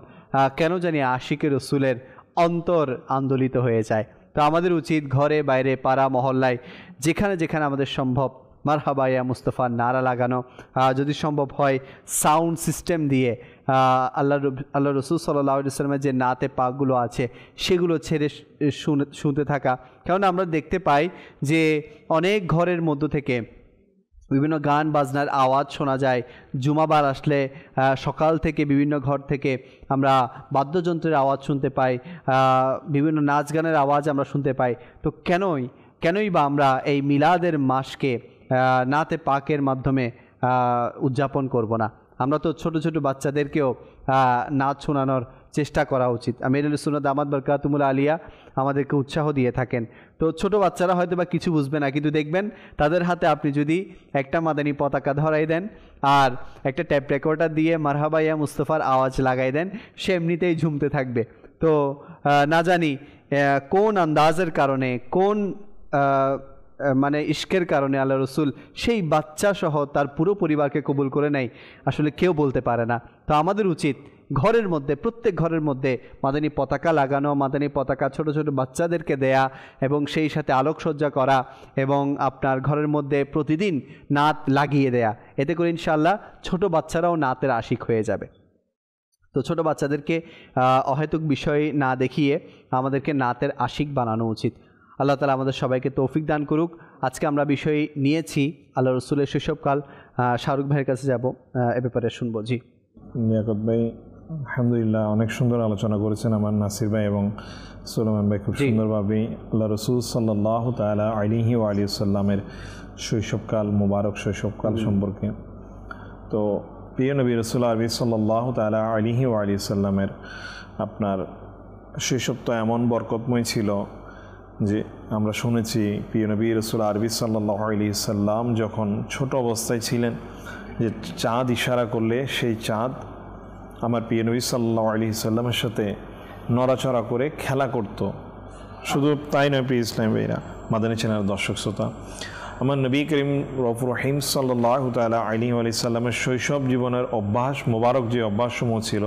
Speaker 2: কেন জানি আশিকে রসুলের অন্তর আন্দোলিত হয়ে যায়। তো আমাদের উচিত ঘরে বাইরে পাড়া মহল্লায় যেখানে যেখানে আমাদের সম্ভব মারহাবা ইয়া মুস্তাফার নারা লাগানো, যদি সম্ভব হয় সাউন্ড সিস্টেম দিয়ে আল্লাহ রসুল সাল্লাল্লাহু আলাইহি ওয়াসাল্লামের যে নাতে পাকগুলো আছে সেগুলো ছেড়ে শুনতে থাকা। কারণ আমরা দেখতে পাই যে অনেক ঘরের মধ্য থেকে বিভিন্ন গান বাজনার আওয়াজ শোনা যায়। জুমাবার আসলে সকাল থেকে বিভিন্ন ঘর থেকে আমরা বাদ্যযন্ত্রের আওয়াজ শুনতে পাই, বিভিন্ন নাচ গানের আওয়াজ আমরা শুনতে পাই। তো কেনই বা আমরা এই মিলাদের মাসকে নাতে পাকের মাধ্যমে উদযাপন করব না? আমরা তো ছোট ছোট বাচ্চাদেরকেও নাচ শোনানোর চেষ্টা করা উচিত। আমিরুল সুন্নাত দামাত বরকাতুহুল আলিয়া আমাদেরকে উৎসাহ দিয়ে থাকেন। তো ছোট বাচ্চারা হয়তো বা কিছু বুঝবে না, কিন্তু দেখবেন তাদের হাতে আপনি যদি একটা মাদানী পতাকা ধরাই দেন আর একটা ট্যাপ রেকর্ডার দিয়ে মারহাবা ইয়া মুস্তাফার আওয়াজ লাগাই দেন, সে এমনিতেই ঝুমতে থাকবে। তো না জানি কোন আন্দাজের কারণে, কোন মানে ইশকের কারণে আল্লাহ রসুল সেই বাচ্চা সহ তার পুরো পরিবারকে কবুল করে নেয়, আসলে কেউ বলতে পারে না। তো আমাদের উচিত ঘরের মধ্যে, প্রত্যেক ঘরের মধ্যে মাদানী পতাকা লাগানো, মাদানী পতাকা ছোট ছোট বাচ্চাদেরকে দেয়া এবং সেই সাথে আলোকসজ্জা করা এবং আপনার ঘরের মধ্যে প্রতিদিন নাত লাগিয়ে দেয়া। এতে করে ইনশাআল্লাহ ছোট বাচ্চারাও নাতের আশিক হয়ে যাবে। তো ছোট বাচ্চাদেরকে অহেতুক বিষয় না দেখিয়ে আমাদেরকে নাতের আশিক বানানো উচিত। আল্লাহ তাআলা আমাদের সবাইকে তৌফিক দান করুক। আজকে আমরা বিষয় নিয়েছি আল্লাহ রসুলের শৈশবকাল। শাহরুখ ভাইয়ের কাছে যাব, এ ব্যাপারে শুনবো। জি
Speaker 9: লিয়াকত ভাই, আলহামদুলিল্লাহ অনেক সুন্দর আলোচনা করেছেন আমার নাসির ভাই এবং সুলেমান ভাই, খুব সুন্দরভাবে আল্লাহ রসুল সাল্লাল্লাহু তাআলা আলাইহি ওয়া আলিহি ওয়াসাল্লামের শৈশবকাল, মুবারক শৈশবকাল সম্পর্কে। তো প্রিয় নবী রাসূল আরবি সাল্লাল্লাহু তাআলা আলাইহি ওয়া আলিহি ওয়াসাল্লামের আপনার শৈশব তো এমন বরকতময় ছিল যে আমরা শুনেছি প্রিয় নবী রাসূল আরবি সাল্লাল্লাহু আলাইহি ওয়াসাল্লাম যখন ছোট অবস্থায় ছিলেন, যে চাঁদ ইশারা করলে সেই চাঁদ আমার প্রিয় নবী সাল্লাল্লাহু আলাইহি ওয়াসাল্লামের সাথে নড়াচড়া করে খেলা করত। শুধু তাই নয় প্রিয় ইসলামী ভাইরা, মাদানী চ্যানেলের দর্শক শ্রোতা, আমার নবী করিম রউফুর রহিম সাল্লাল্লাহু তাআলা আলাইহি ওয়াসাল্লামের শৈশব জীবনের অভ্যাস, মোবারক যে অভ্যাসসমূহ ছিল,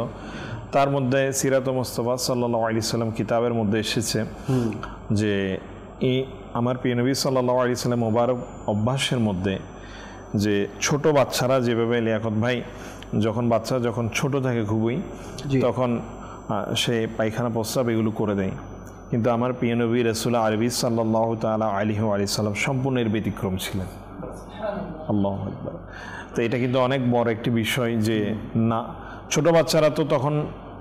Speaker 9: তার মধ্যে সিরাত মুস্তাফা সাল্লাল্লাহু আলাইহি ওয়াসাল্লাম কিতাবের মধ্যে এসেছে যে এই আমার প্রিয় নবী সাল্লাল্লাহু আলাইহি ওয়াসাল্লাম মোবারক অভ্যাসের মধ্যে যে ছোট বাচ্চারা যেভাবে, লিয়াকত ভাই, বাচ্চা যখন ছোট থাকে খুবই, তখন সে পায়খানা প্রস্রাব এগুলো করে দেয়, কিন্তু আমার প্রিয় নবী রাসূল আরবি সাল্লাল্লাহু তাআলা আলাইহি ওয়াসাল্লাম সম্পূর্ণ এর ব্যতিক্রম ছিলেন। আল্লাহু আকবার। তো এটা কিন্তু অনেক বড় একটি বিষয় যে না, ছোট বাচ্চারা তো তখন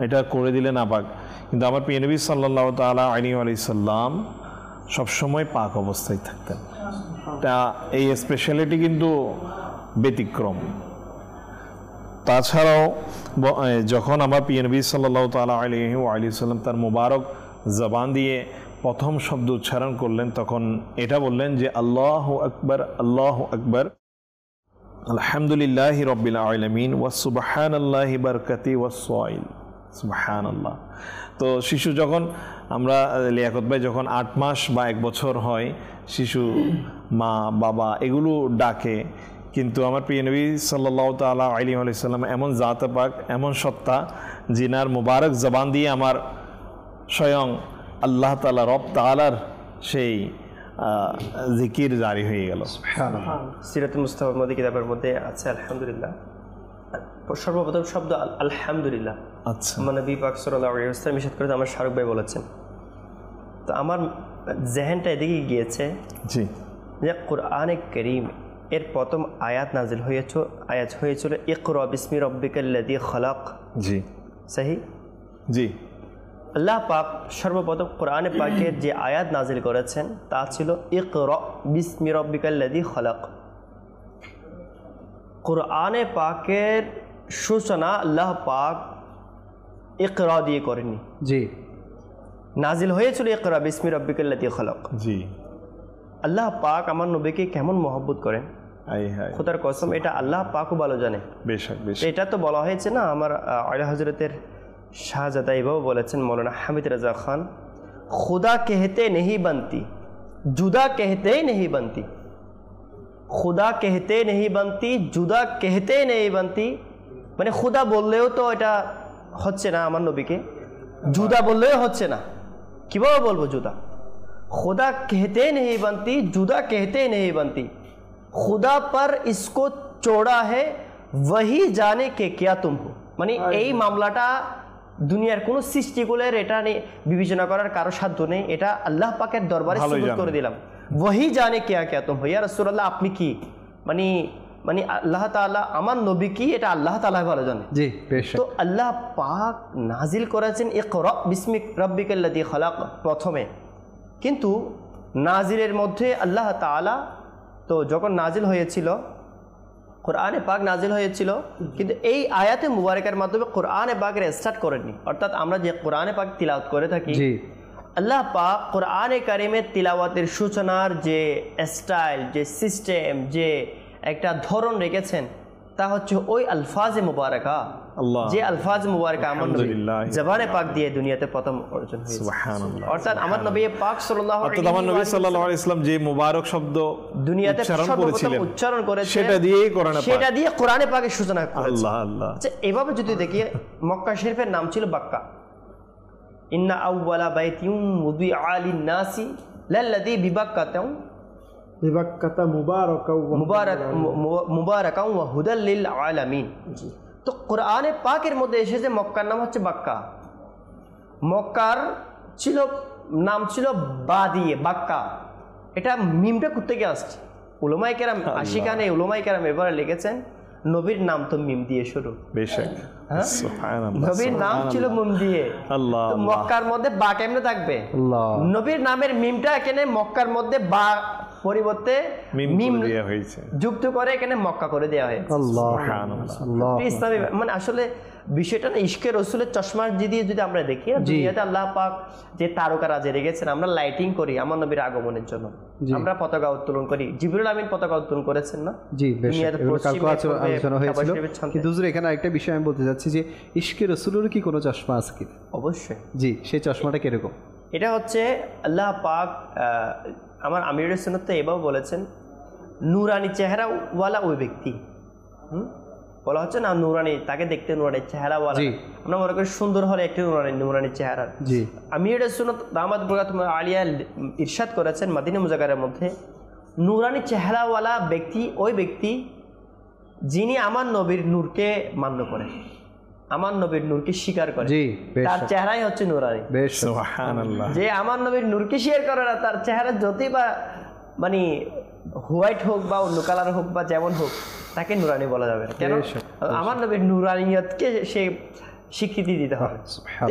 Speaker 9: এটা করে দিলে নাপাক, কিন্তু আমার প্রিয় নবী সাল্লাল্লাহু তাআলা আলাইহি ওয়াসাল্লাম সবসময় পাক অবস্থায় থাকতেন। তা এই স্পেশালিটি কিন্তু ব্যতিক্রম। তাছাড়াও যখন আমার প্রিয় নবী সাল্লাল্লাহু তাআলা আলাইহি ওয়াসাল্লাম তার মোবারক জবান দিয়ে প্রথম শব্দ উচ্চারণ করলেন, তখন এটা বললেন যে আল্লাহু আকবার, আল্লাহু আকবার। আলহামদুলিল্লাহি রাব্বিল আলামিন ওয়া সুবহানাল্লাহি বারকাতি ওয়াস সাইল, সুবহানাল্লাহ। তো শিশু যখন আমরা লিয়াকত ভাই যখন 8 মাস বা 1 বছর হয়, শিশু মা বাবা এগুলো ডাকে, কিন্তু আমার প্রিয় নবী সাল্লাল্লাহু তাআলা আলাইহি ওয়া সাল্লাম এমন জাত পাক, এমন সত্তা, জিনার মুবারক জবান দিয়ে আমার স্বয়ং আল্লাহ তাআলা রব তাআলার সেই জিকির জারি হয়ে গেল।
Speaker 4: সিরাতুল মুস্তাফার মধ্যে কিতাবের মধ্যে আছে আলহামদুলিল্লাহ, সর্বপ্রথম শব্দ আলহামদুলিল্লাহ।
Speaker 9: আচ্ছা,
Speaker 4: আমার নবী পাক সাল্লাল্লাহু আলাইহি ওয়াসাল্লাম ইরশাদ করেছেন, আমার শাহরুখ ভাই বলেছেন। তো আমার জেহেনটা এদিকে গিয়েছে
Speaker 9: জি,
Speaker 4: যে কোরআনে কারীম এর প্রথম আয়াত নাজিল হয়েছিল ইকরা বিসমি রাব্বিকাল্লাযী খালাক।
Speaker 9: জি
Speaker 4: সহি,
Speaker 9: জি।
Speaker 4: আল্লাহ পাক সর্বপ্রথম কোরআনে পাকের যে আয়াত নাজিল করেছেন তা ছিল ইকরা বিসমি রাব্বিকাল্লাযী খালাক। কোরআনে পাকের সূচনা আল্লাহ পাক ইকরা দিয়ে করেননি,
Speaker 2: জি,
Speaker 4: নাজিল হয়েছিল ইকরা বিসমি রাব্বিকাল্লাযী খালাক।
Speaker 9: জি।
Speaker 4: আল্লাহ পাক আমার নবীকে কেমন মহব্বত করেন,
Speaker 9: আই হাই,
Speaker 4: খোদার কসম, এটা আল্লাহ পাকও ভালো জানে।
Speaker 9: বেশক বেশক।
Speaker 4: এটা তো বলা হয়েছে না, আমার আলা হজরতের শাহজাদা এভাবে বলেছেন মৌলানা হামিদ রাজা খান, खुदा कहते नहीं बनती जुदा कहते नहीं बनती, खुदा कहते नहीं बनती जुदा कहते नहीं बनती, মানে খুদা বললেও তো এটা হচ্ছে না আমার নবীকে, জুদা বললেও হচ্ছে না, কিভাবে বলবো জুদা? खुदा कहते नहीं बनती जुदा कहते नहीं बनती, खुदा पर इसको छोड़ा है वही जाने के क्या तुम हो। মানে এই মামলাটা দুনিয়ার কোন সৃষ্টিকুলের এটা নিয়ে বিবেচনা করার কারো সাধ্য নেই, এটা আল্লাহ পাকের দরবারে সুবুত করে দিলাম। वही जाने क्या क्या तुम हो, ইয়া রাসূলুল্লাহ আপনি কি, মানে মানে আল্লাহ তাআলা আমার নবী কি এটা আল্লাহ তাআলা ভালো জানে।
Speaker 2: জি, বেশক।
Speaker 4: তো আল্লাহ পাক নাজিল করেছেন ইকরা বিসমি রাব্বিকাল্লাযী খালাক প্রথমে, কিন্তু নাজিলের মধ্যে আল্লাহ তাআলা, তো যখন নাজিল হয়েছিল কোরআনে পাক নাজিল হয়েছিল, কিন্তু এই আয়াতে মুবারকের মাধ্যমে কোরআনে পাকের স্টার্ট করেননি। অর্থাৎ আমরা যে কোরআনে পাক তিলাওয়াত করে থাকি, আল্লাহ পাক কোরআনে কারিমের তিলাওয়াতের সূচনার যে স্টাইল, যে সিস্টেম, যে একটা ধরন রেখেছেন তা হচ্ছে ওই আলফাজে মুবারকা, যে আলফাজ মুবারকা আমার নবী জবানে পাক দিয়ে দুনিয়াতে প্রথম অর্জন হয়েছে। সুবহানাল্লাহ। অর্থাৎ আমার নবী পাক সাল্লাল্লাহু আলাইহি ওয়াসাল্লাম, আমার নবী সাল্লাল্লাহু আলাইহি ওয়াসাল্লাম যে মুবারক শব্দ দুনিয়াতে সর্বপ্রথম উচ্চারণ করেছেন, সেটা দিয়েই কোরআনে পাক, সেটা দিয়ে কোরআনে পাকের সূচনা করেছেন। আল্লাহ আল্লাহ। আচ্ছা, এভাবে যদি দেখি মক্কা শরীফের নাম ছিল বাক্কা, ইন্না আউওয়ালা বাইতিন মুদিআ লিন-নাসি লাল্লাযী বিবাক্কাতা বিবাক্কাতা মুবারাকাও ওয়া হুদাল লিল আলামিন। তো কোরআনে পাকের মধ্যে এসেছে মক্কার নাম হচ্ছে বাক্কা, মক্কার ছিল নাম ছিল বাদিয়ে বাক্কা, এটা মিমটা কোত্থেকে আসছে? উলামায়ে কেরাম আশিকানে উলামায়ে কেরাম এবারে লিখেছেন নবীর নাম তো মিম দিয়ে শুরু, বেশক সুবহানাল্লাহ, নবীর নাম ছিল মিম দিয়ে। আল্লাহ, তো মক্কার মধ্যে বা কেমনে থাকবে? আল্লাহ, নবীর নামের মিমটা এখানে মক্কার মধ্যে বা পরিবর্তে মিম দেয়া হয়েছে, যুক্ত করে এখানে মক্কা করে দেয়া হয়েছে। আল্লাহ সুবহানাল্লাহ। ইসলামী মানে আসলে বিষয়টা না ইশকে রাসূলের চশমা দিয়ে যদি আমরা দেখি, দুনিয়াতে আল্লাহ পাক যে তারকা রাজে রেখেছেন, আমরা লাইটিং করি আমার নবীর আগমনের জন্য, আমরা পতাকা উত্তোলন করি, জিবরিল আমিন পতাকা উত্তোলন করেছেন না? জি,
Speaker 2: আলোচনা হয়েছিল। কিন্তু হুজুর এখানে আরেকটা বিষয় আমি বলতে চাচ্ছি যে ইশকে রাসূলের কি কোনো চশমা আছে কি? অবশ্যই। জি, সেই চশমাটা কিরকম?
Speaker 4: এটা হচ্ছে আল্লাহ পাক আমার আমিরুল সুন্নাত এভাবে বলেছেন, নূরানি চেহারাওয়ালা ওই ব্যক্তি, বলা হচ্ছে না নুরানি, তাকে দেখতে নুরানি চেহারাওয়ালা, আমরা মনে করি সুন্দর হলে একটি নুরানি চেহারা। আমিরুল সুন্নাত দামাত বরকাতুহু আলিয়া ইরশাদ করেছেন মদিনা মুজাক্কারের মধ্যে, নুরানি চেহারাওয়ালা ব্যক্তি ওই ব্যক্তি যিনি আমার নবীর নূরকে মান্য করে, আমার নবীর নূরকে স্বীকার করে, তার চেহারাই হচ্ছে নুরানি। সুবহানাল্লাহ। যে আমার নবীর নূরকে স্বীকার করে না, তার চেহারা যতই বা মানে হোয়াইট হোক বা অন্য কালার হোক বা যেমন হোক, তাকে নুরানি বলা যাবে না। কেন? আমার নবীর নুরানিয়তকে সে স্বীকৃতি দিতে হবে।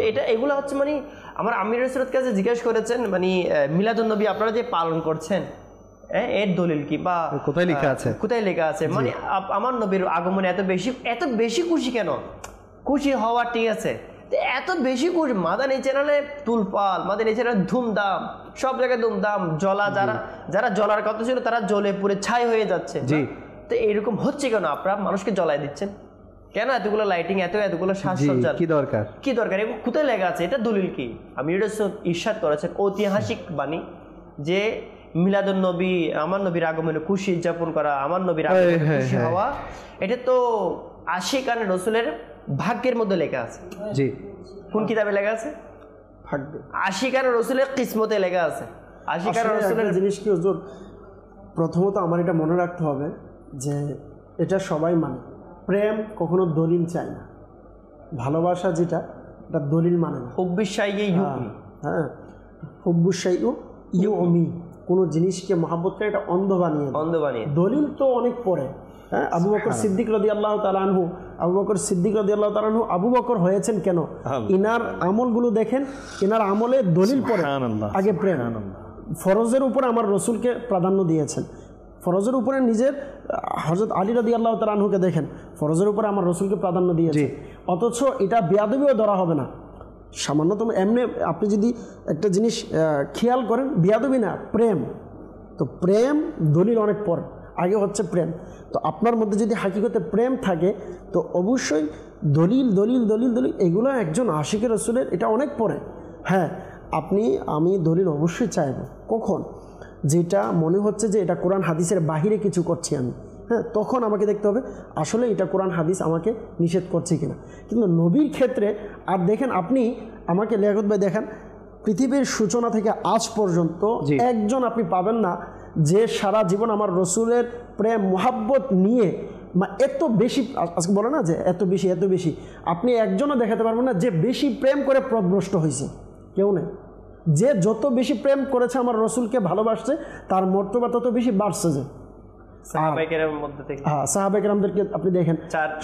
Speaker 4: এটা এগুলো হচ্ছে মানে আমার আমির রাসূলের কাছে জিজ্ঞেস করেছেন, মানে মিলাদুন নবী আপনারা যে পালন করছেন এর দলিল কি বা কোথায় লেখা আছে, কোথায় লেখা আছে? মানে আমার নবীর আগমনে এত বেশি খুশি কেন? খুশি হওয়া ঠিক আছে, এত বেশি খুশি, মাদানী চ্যানেলে তুলপাল, মাদানী চ্যানেলে ধুমধাম, সব জায়গায় ধুমধাম, জ্বলা, যারা জ্বলার কথা ছিল তারা জ্বলে পুড়ে ছাই হয়ে যাচ্ছে। তো এরকম হচ্ছে কেন? আপনারা মানুষকে জ্বলাই দিচ্ছেন কেন? এতগুলো লাইটিং, এতগুলো সাজসজ্জা কি দরকার? এগুলো কোথায় লেখা আছে? এটা দলিল কি? আমি এটা ইরশাদ করেছেন ঐতিহাসিক বাণী যে মিলাদুন নবী, আমার নবীর আগমনে খুশি উদযাপন করা, আমার নবীর আগমনে খুশি হওয়া, এটা তো আশিকানে রাসূলের ভাগ্যের মধ্যে লেখা আছে।
Speaker 2: জি,
Speaker 4: কোন কিতাবে লেখা আছে?
Speaker 5: ভাগ্য।
Speaker 4: আশিকানে রাসূলের কিসমতে লেখা আছে। আশিকানে রাসূলের
Speaker 5: জিনিস কি হুজুর, প্রথমত আমার এটা মনে রাখতে হবে যে এটা সবাই মানে, প্রেম কখনো দলিল চায় না, ভালোবাসা যেটা এটা দলিল মানে না। হ্যাঁ, হুব্বুশাইউ ইউমি, কোনো জিনিসকে মহব্বত করে এটা অন্ধ বানিয়ে। দলিল তো অনেক পরে। হ্যাঁ, আবু বকর সিদ্দিক রাদিয়াল্লাহু তাআলা আনহু, আবু বকর হয়েছেন কেন? ইনার আমলগুলো দেখেন, ইনার আমলে দলিল পরে, আগে প্রেম। ফরজের উপরে আমার রসুলকে প্রাধান্য দিয়েছেন, ফরজের উপরে নিজের হযরত আলী রাদিয়াল্লাহু তাআলা আনহুকে দেখেন, ফরজের উপরে আমার রসুলকে প্রাধান্য দিয়েছে, অথচ এটা বেয়াদবিও ধরা হবে না। সামান্যতম এমনি আপনি যদি একটা জিনিস খেয়াল করেন, বেয়াদবি না, প্রেম। তো প্রেম দলিল অনেক পর, আগে হচ্ছে প্রেম। তো আপনার মধ্যে যদি হাকিকতে প্রেম থাকে তো অবশ্যই দলিল দলিল দলিল দলিল এগুলো একজন আশিকে রসুলের এটা অনেক পরে। হ্যাঁ, আমি দলিল অবশ্যই চাইব কখন? যেটা মনে হচ্ছে যে এটা কোরআন হাদিসের বাহিরে কিছু করছি আমি, হ্যাঁ, তখন আমাকে দেখতে হবে আসলে এটা কোরআন হাদিস আমাকে নিষেধ করছে কিনা। কিন্তু নবীর ক্ষেত্রে আর দেখেন, আপনি আমাকে লিয়াকত ভাই দেখেন, পৃথিবীর সূচনা থেকে আজ পর্যন্ত একজন আপনি পাবেন না যে সারা জীবন আমার রসুলের প্রেম মোহাব্বত নিয়ে এত বেশি, আজকে বলে না যে এত বেশি, আপনি একজনও দেখাতে পারবেন না যে বেশি প্রেম করে পথভ্রষ্ট হয়েছে, কেউ নেই। যে যত বেশি প্রেম করেছে আমার রসুলকে ভালোবাসছে তার মর্তবা তত বেশি বাড়ছে। যে সাহাবায়ে কেরামদেরকে আপনি দেখেন,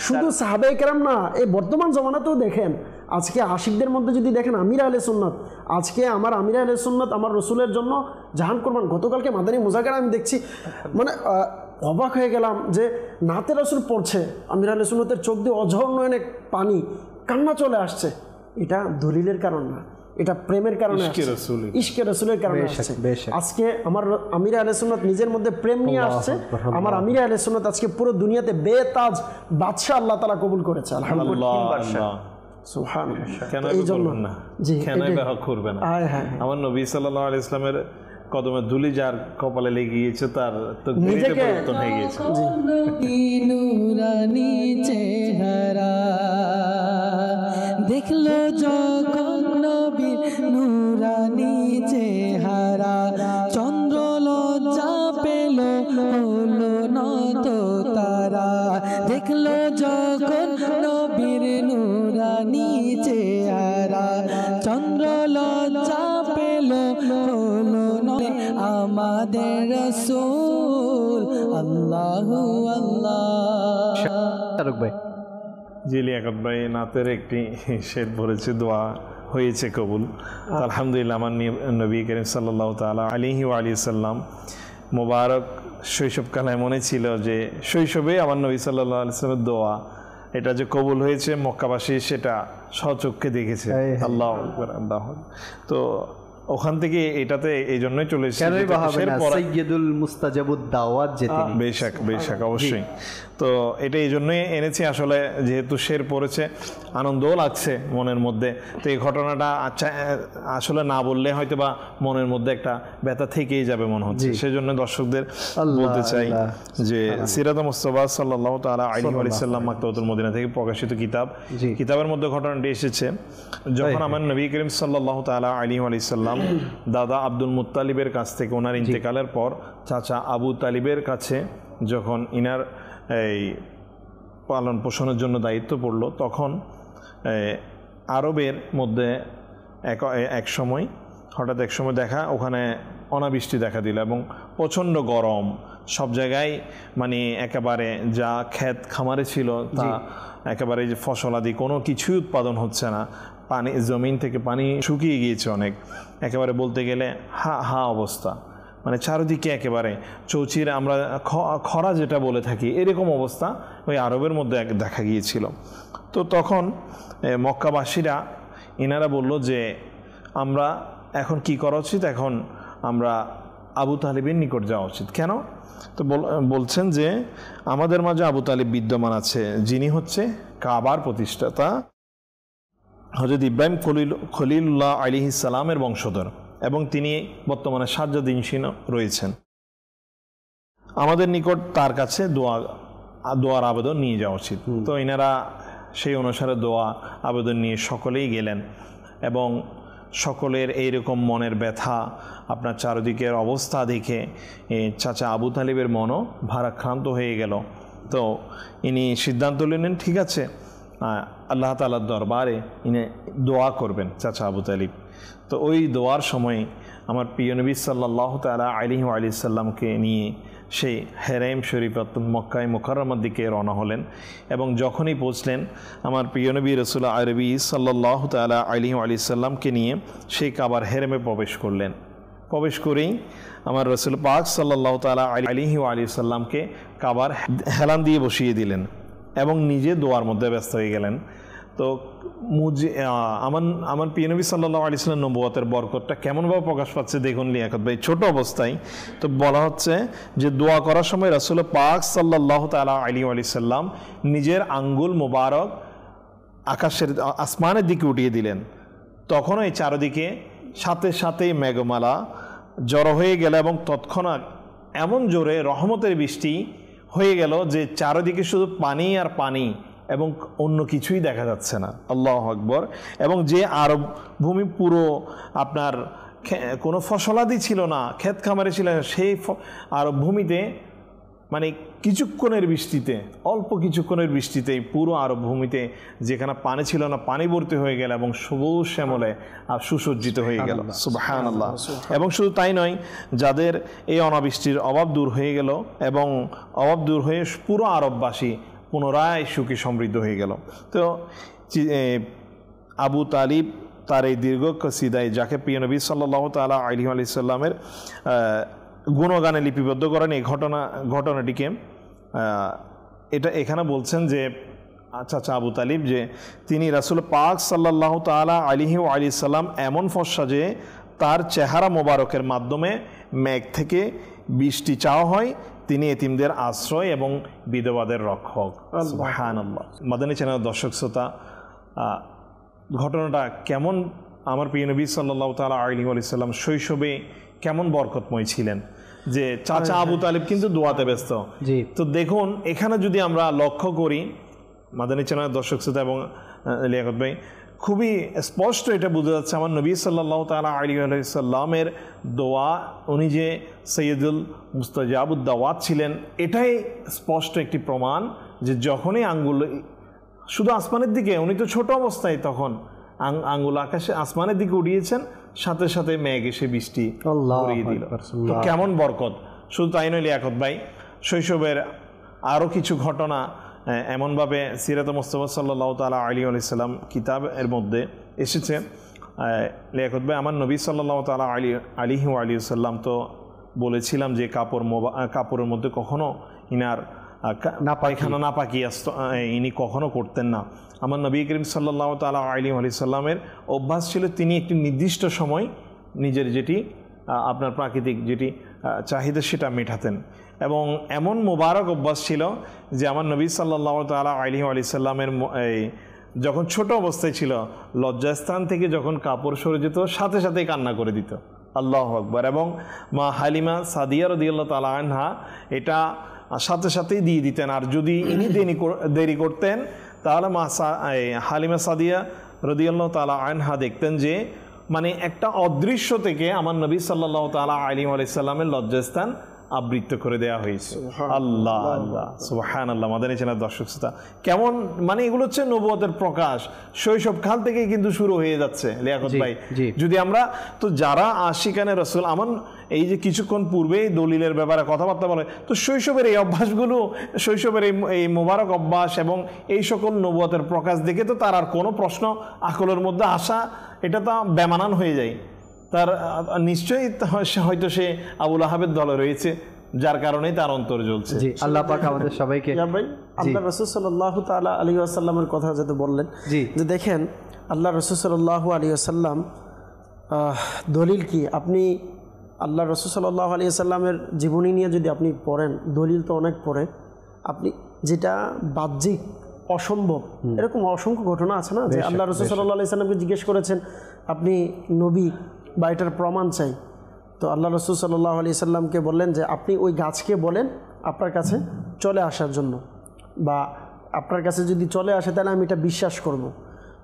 Speaker 5: শুধু সাহাবায়ে কেরাম না, এই বর্তমান জমানাতেও দেখেন, আজকে আশিকদের মধ্যে যদি দেখেন আমির আহলে সুন্নাত, আজকে আমার আমির আহলে সুন্নাত আমার রসুলের জন্য জাহান কোরবান। গতকালকে মাদানী মুজাকারা আমি দেখছি, মানে অবাক হয়ে গেলাম যে নাতে রসুল পড়ছে, আমির আহলে সুন্নাতের চোখ দিয়ে অঝর নয়নে পানি, কান্না চলে আসছে। এটা দলিলের কারণ না, এটা প্রেমের কারণে, ইশকে রাসূলের কারণে আসছে। আজকে আমার আমির আহলে সুন্নাত নিজের মধ্যে প্রেম নিয়ে আসছে, আমার আমির আহলে সুন্নাত আজকে পুরো দুনিয়াতে বেতাজ বাদশা আল্লাহ তাআলা কবুল করেছে, আলহামদুলিল্লাহ, সুবহানাল্লাহ। এই জন্য
Speaker 9: আমার নবী সাল্লাল্লাহু আলাইহি ওয়াসাল্লামের কদমে ধুলি যার কপালে লেগে গিয়েছে তার তো পরিবর্তন হয়ে গিয়েছে।
Speaker 3: নূরানি চেহারা দেখলো যখন নবীর নূরানি চেহারা, চন্দ্র লজ্জা পেল হলো নত তারা, দেখলো যখন নবীর নূরানি চেহারা, চন্দ্র লজ্জা পেল হলো আমাদের রাসূল আল্লাহু আল্লাহ।
Speaker 9: জি লিয়াকত ভাই, নাতের একটি শের পড়েছে, দোয়া হয়েছে কবুল আলহামদুলিল্লাহ। আমার নবী করিম সাল্লাল্লাহু তাআলা আলাইহি ওয়া আলিহি সাল্লাম মোবারক শৈশবকালে মনে ছিল যে শৈশবে আমার নবী সাল্লাল্লাহু আলাইহি সাল্লামের দোয়া এটা যে কবুল হয়েছে, মক্কাবাসী সেটা স্বচক্ষে দেখেছে। আল্লাহু আকবার, আল্লাহু। তো ওখান থেকে এটাতে এই জন্যই চলে এসেছে
Speaker 2: সাইয়্যিদুল মুস্তাজাবুদ দাওয়াত, যে তিনি
Speaker 9: বেশক অবশ্যই। তো এটা এই জন্যই এনেছি, আসলে যেহেতু শের পড়েছে আনন্দও লাগছে মনের মধ্যে। তো এই ঘটনাটা আসলে না বললে হয়তো বা মনের মধ্যে একটা ব্যথা থেকেই যাবে মনে হচ্ছে, সেজন্য দর্শকদের বলতে চাই যে সিরাত মুস্তাফা সাল্লাল্লাহু তাআলা আলাইহি ওয়া সাল্লাম মাক্কাতুল মদিনা থেকে প্রকাশিত কিতাবের মধ্যে ঘটনাটি এসেছে। যখন আমার নবী করিম সাল্লাল্লাহু তাআলা আলাইহি ওয়া সাল্লাম দাদা আব্দুল মুত্তালিবের কাছ থেকে ওনার ইন্তেকালের পর চাচা আবু তালিবের কাছে যখন ইনার এই পালন পোষণের জন্য দায়িত্ব পড়ল, তখন আরবের মধ্যে এক সময় দেখা ওখানে অনাবৃষ্টি দেখা দিল এবং প্রচণ্ড গরম, সব জায়গায় মানে একেবারে যা ক্ষেত খামারে ছিল তা একেবারে যে ফসলাদি কোনো কিছুই উৎপাদন হচ্ছে না, পানি জমিন থেকে পানি শুকিয়ে গিয়েছে অনেক, একেবারে বলতে গেলে হা অবস্থা, মানে চারিদিকে একেবারে চৌচির আমরা খরা যেটা বলে থাকি এরকম অবস্থা ওই আরবের মধ্যে দেখা গিয়েছিল। তো তখন মক্কাবাসীরা ইনারা বলল যে আমরা এখন কি করা উচিত, এখন আমরা আবু তালিবের নিকট যাওয়া উচিত। কেন? তো বলছেন যে আমাদের মাঝে আবু তালিব বিদ্যমান আছে, যিনি হচ্ছে কাবার প্রতিষ্ঠাতা হযরত ইব্রাহিম খলিলুল্লাহ আলাইহিস সালামের বংশধর, এবং তিনি বর্তমানে সাজ্জাদিনশীন রয়েছেন। আমাদের নিকট তার কাছে দোয়ার আবেদন নিয়ে যাওয়া উচিত। তো এনারা সেই অনুসারে দোয়া আবেদন নিয়ে সকলেই গেলেন, এবং সকলের এইরকম মনের ব্যথা, আপনার চারিদিকের অবস্থা দেখে চাচা আবু তালিবের মনও ভারাক্রান্ত হয়ে গেল। তো ইনি সিদ্ধান্ত নিলেন, ঠিক আছে, আল্লাহ তাআলার দরবারে ইনি দোয়া করবেন চাচা আবু তালিব। তো ওই দোয়ার সময় আমার প্রিয় নবী সাল্লাল্লাহু তাআলা আলাইহি ওয়া সাল্লামকে নিয়ে সেই হেরাইম শরীফ অর্থাৎ মক্কায় মুকাররমার দিকে রওনা হলেন, এবং যখনই পৌঁছলেন আমার প্রিয় নবী রাসূল আরবি সাল্লাল্লাহু তাআলা আলাইহি ওয়া সাল্লামকে নিয়ে সেই কাবার হেরেমে প্রবেশ করলেন। প্রবেশ করেই আমার রাসূল পাক সাল্লাল্লাহু তাআলা আলাইহি ওয়া সাল্লামকে কাবার হেলান দিয়ে বসিয়ে দিলেন এবং নিজে দোয়ার মধ্যে ব্যস্ত হয়ে গেলেন। তো আমার প্রিয় নবী সাল্লাল্লাহু আলাইহি ওয়াসাল্লাম নবুয়তের বরকতটা কেমনভাবে প্রকাশ পাচ্ছে দেখুন লিয়াকত ভাই। ছোট অবস্থায় তো বলা হচ্ছে যে দোয়া করার সময় রাসূল পাক সাল্লাল্লাহু তাআলা আলাইহি ওয়াসাল্লাম নিজের আঙ্গুল মোবারক আসমানের দিকে উঠিয়ে দিলেন। তখন এই চারিদিকে সাথে সাথেই মেঘমালা জড়ো হয়ে গেল, এবং তৎক্ষণাৎ এমন জোরে রহমতের বৃষ্টি হয়ে গেল যে চারিদিকে শুধু পানি আর পানি, এবং অন্য কিছুই দেখা যাচ্ছে না। আল্লাহু আকবার। এবং যে আরব ভূমি পুরো আপনার কোনো ফসলাদি ছিল না, ক্ষেত খামারে ছিল, সেই আরব ভূমিতে মানে কিছুক্ষণের বৃষ্টিতে, অল্প কিছুক্ষণের বৃষ্টিতেই পুরো আরব ভূমিতে যেখানে পানি ছিল না পানি ভর্তি হয়ে গেল, এবং সবুজ শ্যামলে আর সুসজ্জিত হয়ে গেল। সুবহানাল্লাহ। এবং শুধু তাই নয়, যাদের এই অনাবৃষ্টির অভাব দূর হয়ে গেল, এবং অভাব দূর হয়ে পুরো আরববাসী পুনরায় সুখী সমৃদ্ধ হয়ে গেল। তো আবু তালিব তার এই দীর্ঘ কসিদায়, যাকে প্রিয় নবী সাল্লাল্লাহু তাআলা আলাইহি ওয়া সাল্লামের গুণগানে লিপিবদ্ধ করেন, এই ঘটনাটিকে এখানে বলছেন যে চাচা আবু তালিব যে তিনি রাসূল পাক সাল্লাল্লাহু তাআলা আলাইহি ওয়া সাল্লাম এমন ফর্সা যে তার চেহারা মোবারকের মাধ্যমে মেঘ থেকে বৃষ্টি চাওয়া হয়, তিনি এতিমদের আশ্রয় এবং বিধবাদের রক্ষক। সুবহানাল্লাহ। মাদানী চ্যানেল দর্শক শ্রোতা, ঘটনাটা কেমন, আমার প্রিয় নবী সাল্লাল্লাহু তাআলা আলাইহি ওয়া সাল্লাম শৈশবে কেমন বরকতময় ছিলেন, যে চাচা আবু তালিব কিন্তু দোয়াতে ব্যস্ত। তো দেখুন এখানে যদি আমরা লক্ষ্য করি মাদানী চ্যানেল দর্শক শ্রোতা এবং লিয়াকত ভাই, খুবই স্পষ্ট এটা বোঝা যাচ্ছে আমার নবী সাল্লাল্লাহু তাআলা আলাইহি ওয়া সাল্লামের দোয়া, উনি যে সৈয়দুল মুস্তাজাবুদ দাওয়াত ছিলেন, এটাই স্পষ্ট একটি প্রমাণ যে যখনই আঙ্গুল শুধু আসমানের দিকে, উনি তো ছোট অবস্থায় তখন আঙ্গুল আকাশে আসমানের দিকে উঠিয়েছেন, সাথে সাথে মেঘ এসে বৃষ্টি করিয়ে দিল। তো কেমন বরকত। শুধু তাই নয় লিয়াকত ভাই, শৈশবের আরও কিছু ঘটনা এমনভাবে সিরাত মুস্তাফা সাল্লাল্লাহু তাআলা আলাইহি ওয়া সাল্লাম কিতাবের মধ্যে এসেছে। লিয়াকত ভাই, আমার নবী সাল্লাল্লাহু তাআলা আলাইহি ওয়া সাল্লাম তো বলেছিলাম যে কাপড়ের মধ্যে কখনো ইনার পায়খানা না পাকিয়ে ইনি কখনো করতেন না। আমার নবী করিম সাল্লাল্লাহু তাআলা আলাইহি ওয়া সাল্লামের অভ্যাস ছিল তিনি একটি নির্দিষ্ট সময় নিজের যেটি আপনার প্রাকৃতিক যেটি চাহিদা সেটা মেটাতেন, এবং এমন মোবারক অভ্যাস ছিল যে আমার নবী সাল্লাল্লাহু তাআলা আলাইহি ওয়া সাল্লামের যখন ছোট অবস্থায় ছিল, লজ্জাস্থান থেকে যখন কাপড় সরে যেত সাথে সাথেই কান্না করে দিত। আল্লাহু আকবার। এবং মা হালিমা সাদিয়া রাদিয়াল্লাহু তাআলা আনহা এটা সাথে সাথেই দিয়ে দিতেন, আর যদি ইনি দেরি করতেন তাহলে মা হালিমা সাদিয়া রাদিয়াল্লাহু তাআলা আনহা দেখতেন যে মানে একটা অদৃশ্য থেকে আমার নবী সাল্লাল্লাহু তাআলা আলাইহি ওয়া সাল্লামের লজ্জাস্থান আবৃত করে দেওয়া হয়েছে। আল্লাহ আল্লাহ সুবহানাল্লাহ। মাদানী চ্যানেল দর্শক শ্রোতা, কেমন মানে এগুলো হচ্ছে নবুয়তের প্রকাশ, শৈশব কাল থেকে কিন্তু শুরু হয়ে যাচ্ছে লিয়াকত ভাই। যদি আমরা তো যারা আশিকানে রাসূল, আমার এই যে কিছুক্ষণ পূর্বেই দলিলের ব্যাপারে কথাবার্তা বলে, তো শৈশবের এই অভ্যাসগুলো, শৈশবের এই মোবারক অভ্যাস এবং এই সকল নবুয়তের প্রকাশ দেখে তো তার আর কোনো প্রশ্ন আকলের মধ্যে আসা, এটা তো বেমানান হয়ে যায়। তার নিশ্চয়ই হয়তো সে আবুল আহাবের দলে রয়েছে, যার কারণেই তার অন্তর জ্বলছে।
Speaker 2: জি, আল্লাহ পাক আমাদের সবাইকে।
Speaker 5: ভাই, আল্লাহ রাসূল সাল্লাল্লাহু তাআলা আলাইহি ওয়াসাল্লামের কথা যেটা বললেন, যে দেখেন আল্লাহ রাসূল সাল্লাল্লাহু আলাইহি ওয়াসাল্লাম দলিল কি, আপনি আল্লাহ রসুল সাল্লাল্লাহু আলাইহি সাল্লামের জীবনী নিয়ে যদি আপনি পড়েন, দলিল তো অনেক পড়ে, আপনি যেটা বাহ্যিক অসম্ভব এরকম অসংখ্য ঘটনা আছে না, যে আল্লাহ রসুল সাল্লাল্লাহু আলাইহি সাল্লামকে জিজ্ঞেস করেছেন আপনি নবী বা এটার প্রমাণ চাই, তো আল্লাহ রসুল সাল্লাল্লাহু আলাইহি সাল্লামকে বললেন যে আপনি ওই গাছকে বলেন আপনার কাছে চলে আসার জন্য, বা আপনার কাছে যদি চলে আসে তাহলে আমি এটা বিশ্বাস করব।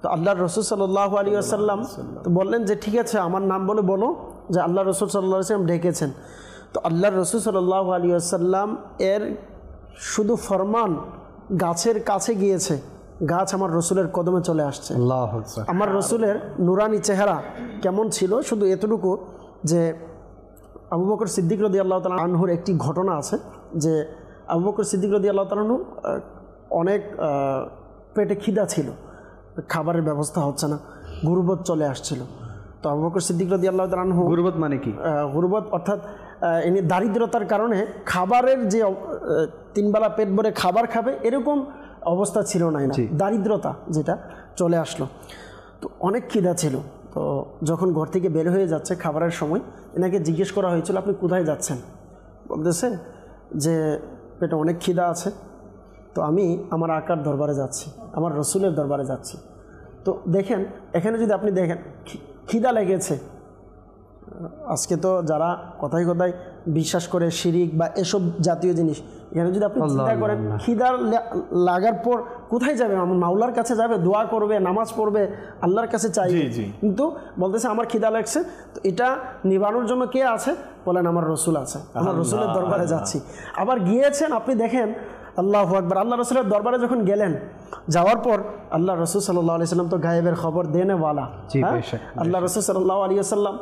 Speaker 5: তো আল্লাহ রসুল সাল্লাল্লাহু আলাইহি ওয়াসাল্লাম তো বললেন যে ঠিক আছে আমার নাম বলে বলো যে আল্লাহ রসুল সাল্লাল্লাহু আলাইহি ওয়াসাল্লাম ডেকেছেন। তো আল্লাহ রসুল সাল্লাল্লাহু আলাইহি ওয়াসাল্লাম এর শুধু ফরমান গাছের কাছে গিয়েছে, গাছ আমার রসুলের কদমে চলে আসছে। আমার রসুলের নুরানি চেহারা কেমন ছিল শুধু এতটুকু যে আবু বকর সিদ্দিক রাদিয়াল্লাহু তাআলা আনহুর একটি ঘটনা আছে, যে আবু বকর সিদ্দিক রাদিয়াল্লাহু তাআলা আনহু অনেক পেটে খিদা ছিল, খাবারের ব্যবস্থা হচ্ছে না, গুরবত চলে আসছিল। তো আবু বকর সিদ্দিক রাদিয়াল্লাহু তাআলা আনহু,
Speaker 2: গুরবত মানে কি?
Speaker 5: গুরবত অর্থাৎ ইনি দারিদ্রতার কারণে খাবারের যে 3 বেলা পেট ভরে খাবার খাবে এরকম অবস্থা ছিল না, দারিদ্রতা যেটা চলে আসলো। তো অনেক খিদা ছিল। তো যখন ঘর থেকে বের হয়ে যাচ্ছে খাবারের সময় এনাকে জিজ্ঞেস করা হয়েছিল আপনি কোথায় যাচ্ছেন? বলতেছে যে পেটে অনেক খিদা আছে, তো আমি আমার আকার দরবারে যাচ্ছি, আমার রসুলের দরবারে যাচ্ছি। তো দেখেন এখানে যদি আপনি দেখেন খিদা লেগেছে, আজকে তো যারা কথায় কথায় বিশ্বাস করে শিরিক বা এসব জাতীয় জিনিস, এখানে যদি আপনি চিন্তা করেন খিদা লাগার পর কোথায় যাবে? আমার মাওলার কাছে যাবে, দোয়া করবে, নামাজ পড়বে, আল্লাহর কাছে চাইবে, কিন্তু বলতেছে আমার খিদা লাগছে। তো এটা নিবানোর জন্য কে আছে? বলেন আমার রসুল আছে, আমার রসুলের দরবারে যাচ্ছি। আবার গিয়েছেন আপনি দেখেন, আল্লাহু আকবার, আল্লাহ রসুলের দরবারে যখন গেলেন, যাওয়ার পর আল্লাহ রসুল সাল্লাল্লাহু আলাইহি সাল্লাম তো গায়েবের খবর দেনে ওয়ালা, আল্লাহ রসুল সাল্লাল্লাহু আলাইহি সাল্লাম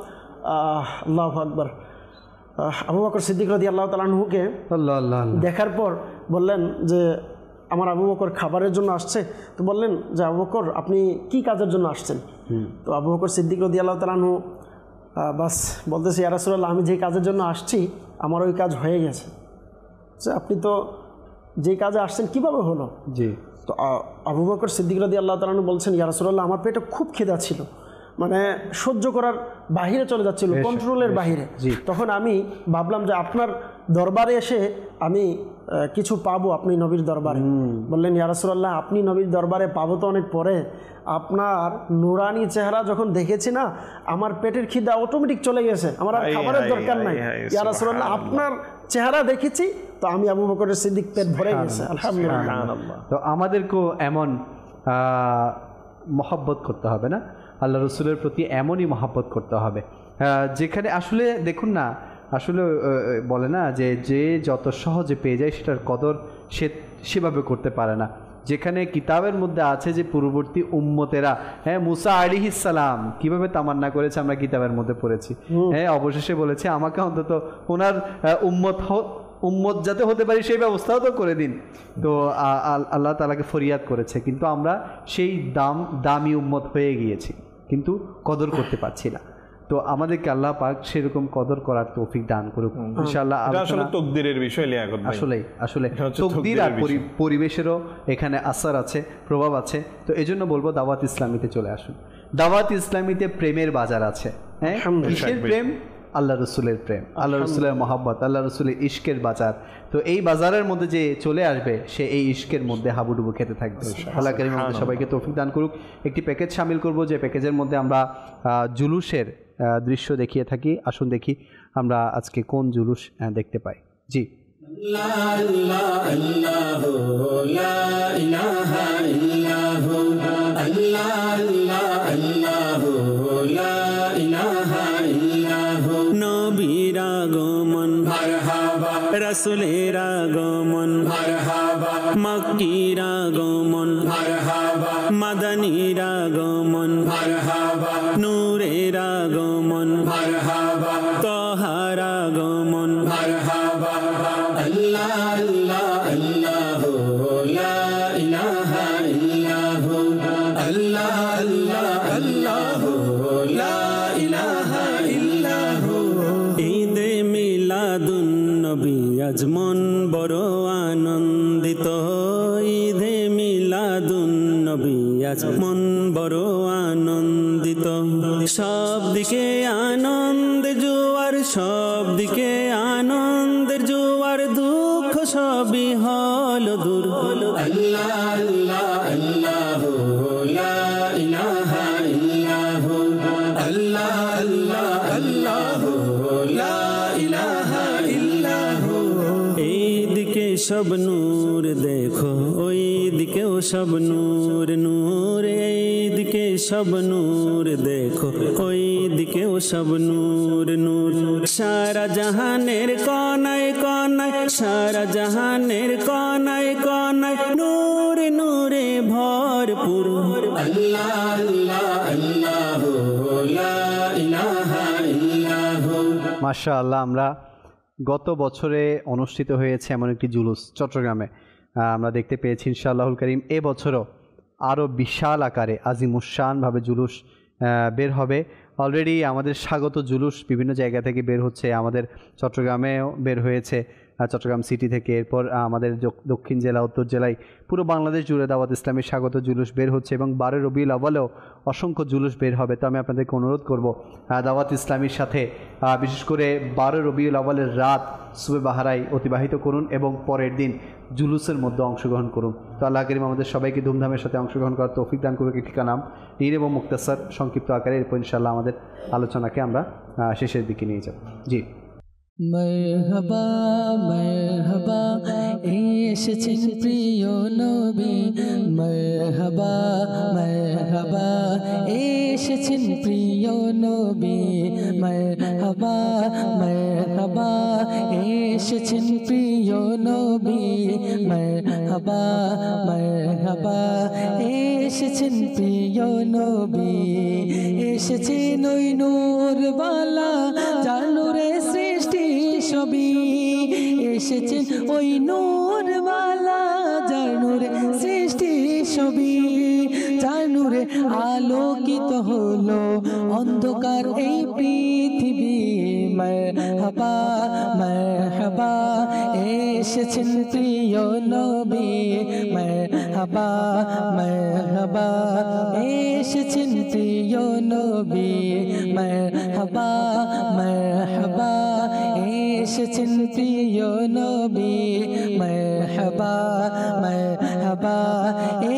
Speaker 5: আল্লাহু আকবার আবু বকর সিদ্দিক রাদিয়াল্লাহু তাআলা আনহুকে দেখার পর বললেন যে আমার আবু বকর খাবারের জন্য আসছে। তো বললেন যে আবু বকর আপনি কি কাজের জন্য আসছেন? তো আবু বকর সিদ্দিক রাদিয়াল্লাহু তাআলা আনহু বাস বলতেছে ইয়া রাসূলুল্লাহ আমি যে কাজের জন্য আসছি আমার ওই কাজ হয়ে গেছে। যে আপনি তো যে কাজে আসছেন কিভাবে হলো? জি। তো আবু বকর সিদ্দিক রাদিয়াল্লাহু তাআলা আনহু বলছেন ইয়া রাসূলুল্লাহ আমার পেটে খুব খিদা ছিল, মানে সহ্য করার বাহিরে চলে যাচ্ছিল, কন্ট্রোলের বাহিরে। তখন আমি ভাবলাম যে আপনার দরবারে এসে আমি কিছু পাবো, আপনি নবীর দরবারে। বললেন ইয়া রাসূলুল্লাহ আপনি নবীর দরবারে পাবো তো অনেক পরে, আপনার নুরানি চেহারা যখন দেখেছি না আমার পেটের খিদা অটোমেটিক চলে গেছে, আমার আর খাবারের দরকার নাই। ইয়া রাসূলুল্লাহ আপনার চেহারা দেখেছি তো আমি আবু বকরের সিদ্দিক পেট ভরে গেছে, আলহামদুলিল্লাহ।
Speaker 2: তো আমাদেরকেও এমন মহব্বত করতে হবে না, আল্লাহ রসুলের প্রতি এমনই মহব্বত করতে হবে যেখানে আসলে দেখুন না, আসলে বলে না যে যে যত সহজে পেয়ে যায় সেটার কদর সে সেভাবে করতে পারে না। যেখানে কিতাবের মধ্যে আছে যে পূর্ববর্তী উম্মতেরা, হ্যাঁ মুসা আলাইহিস সালাম কিভাবে তামান্না করেছে আমরা কিতাবের মধ্যে পড়েছি, হ্যাঁ অবশেষে বলেছে আমাকে অন্তত ওনার উম্মত যাতে হতে পারি সেই ব্যবস্থাও তো করে দিন। তো আল্লাহ তাআলাকে ফরিয়াদ করেছে, কিন্তু আমরা সেই দামি উম্মত হয়ে গিয়েছি কিন্তু কদর করতে পারছি না। তো আমাদেরকে আল্লাহ পাক সেরকম কদর করার তৌফিক দান করুক ইনশাআল্লাহ। আসলে তকদিরের বিষয় লিয়াকত ভাই, আসলে তকদির আর পরিবেশেরও এখানে আসর আছে, প্রভাব আছে। তো এজন্য বলবো দাওয়াত ইসলামীতে চলে আসুন। দাওয়াত ইসলামীতে প্রেমের বাজার আছে, হ্যাঁ কিসের প্রেম? আল্লাহ রসুলের প্রেম, আল্লাহ রসুলের মহব্বত, আল্লাহ রসুলের ইশকের বাজার। তো এই বাজারের মধ্যে যে চলে আসবে সে এই ইশকের মধ্যে হাবুডুবু খেতে থাকবে। আল্লাহ কারীম আমাদের সবাইকে তৌফিক দান করুক। একটি প্যাকেজ শামিল করব যে প্যাকেজের মধ্যে আমরা জুলুসের দৃশ্য দেখিয়ে থাকি। আসুন দেখি আমরা আজকে কোন জুলুস দেখতে পাই। জি।
Speaker 3: নবীর আগমন মারহাবা, রাসূলের আগমন মারহাবা, মক্কির আগমন মারহাবা, মাদানীর আগমন মারহাবা, নূরের আগমন মারহাবা, তাহার আগমন মারহাবা। আল্লাহ আল্লাহ আল্লাহ লা ইলাহা ইল্লাহু, আল্লাহ আল্লাহ আল্লাহ লা ইলাহা ইল্লাহু। ঈদে মিলাদুন নবী আজ মন বড় আনন্দিত, ঈদে মিলাদুন নবী আজ মন বড় আনন্দিত। সব দিকে আনন্দ জোয়ার, সব হলো দূর। আল্লাহ আল্লাহ আল্লাহ লা ইলাহা ইল্লাহু, আল্লাহ আল্লাহ আল্লাহ লা ইলাহা ইল্লাহু। এইদিকে সব নূর দেখো, ওই দিকেও সব নূর নূর, এইদিকে সব নূর দেখো, ওই দিকেও সব নূর নূর। সারা জাহানের কনায় কনায়, সারা জাহানের কনায় কনায় নূরে নূরে ভরপুর। আল্লাহ আল্লাহ আল্লাহ লা ইলাহা ইল্লাহু।
Speaker 2: মাশাআল্লাহ, আমরা গত বছরে অনুষ্ঠিত হয়েছে এমন একটি জুলুস চট্টগ্রামে, আমরা দেখতে পেয়েছি ইনশাআল্লাহুল করিম এবছরও আরও বিশাল আকারে আজিমুশানভাবে জুলুস বের হবে। অলরেডি আমাদের স্বাগত জুলুস বিভিন্ন জায়গা থেকে বের হচ্ছে, আমাদের চট্টগ্রামেও বের হয়েছে, চট্টগ্রাম সিটি থেকে। এরপর আমাদের দক্ষিণ জেলা, উত্তর জেলায়, পুরো বাংলাদেশ জুড়ে দাওয়াত ইসলামের স্বাগত জুলুস বের হচ্ছে এবং 12 রবিউল আউয়ালেও অসংখ্য জুলুস বের হবে। তো আমি আপনাদেরকে অনুরোধ করব দাওয়াত ইসলামীর সাথে বিশেষ করে 12 রবিউল আউয়ালের রাত সুবে বাহারায় অতিবাহিত করুন এবং পরের দিন জুলুসের মধ্যে অংশগ্রহণ করুন। তো আল্লাহ করিম আমাদের সবাইকে ধুমধামের সাথে অংশগ্রহণ করার তৌফিক দান করুক। একটি নাম নীর এবং মুক্তাসার সংক্ষিপ্ত আকারে, এরপর ইনশাআল্লাহ আমাদের আলোচনাকে আমরা শেষের দিকে নিয়ে যাব। জি।
Speaker 1: মরহবা মরহবা এসেছেন প্রিয় নবী, মরহবা মরহবা এসেছেন প্রিয় নবী, মরহবা মরহবা এসেছেন প্রিয় নবী, মরহবা মরহবা এসেছেন প্রিয় নবী। এসেছেন ওই নূরওয়ালা যার নূরে সৃষ্টি সবই, এসেছেন ওই নূরওয়ালা যার নূরে সৃষ্টি সবই, যার নূরে আলোকিত হলো অন্ধকার এই পৃথিবী। মারহাবা মারহাবা এসেছেন প্রিয় নবী, মারহাবা মারহাবা এসেছেন প্রিয় নবী, মারহাবা মারহাবা এসেছেন প্রিয় নবী, মারহাবা মারহাবা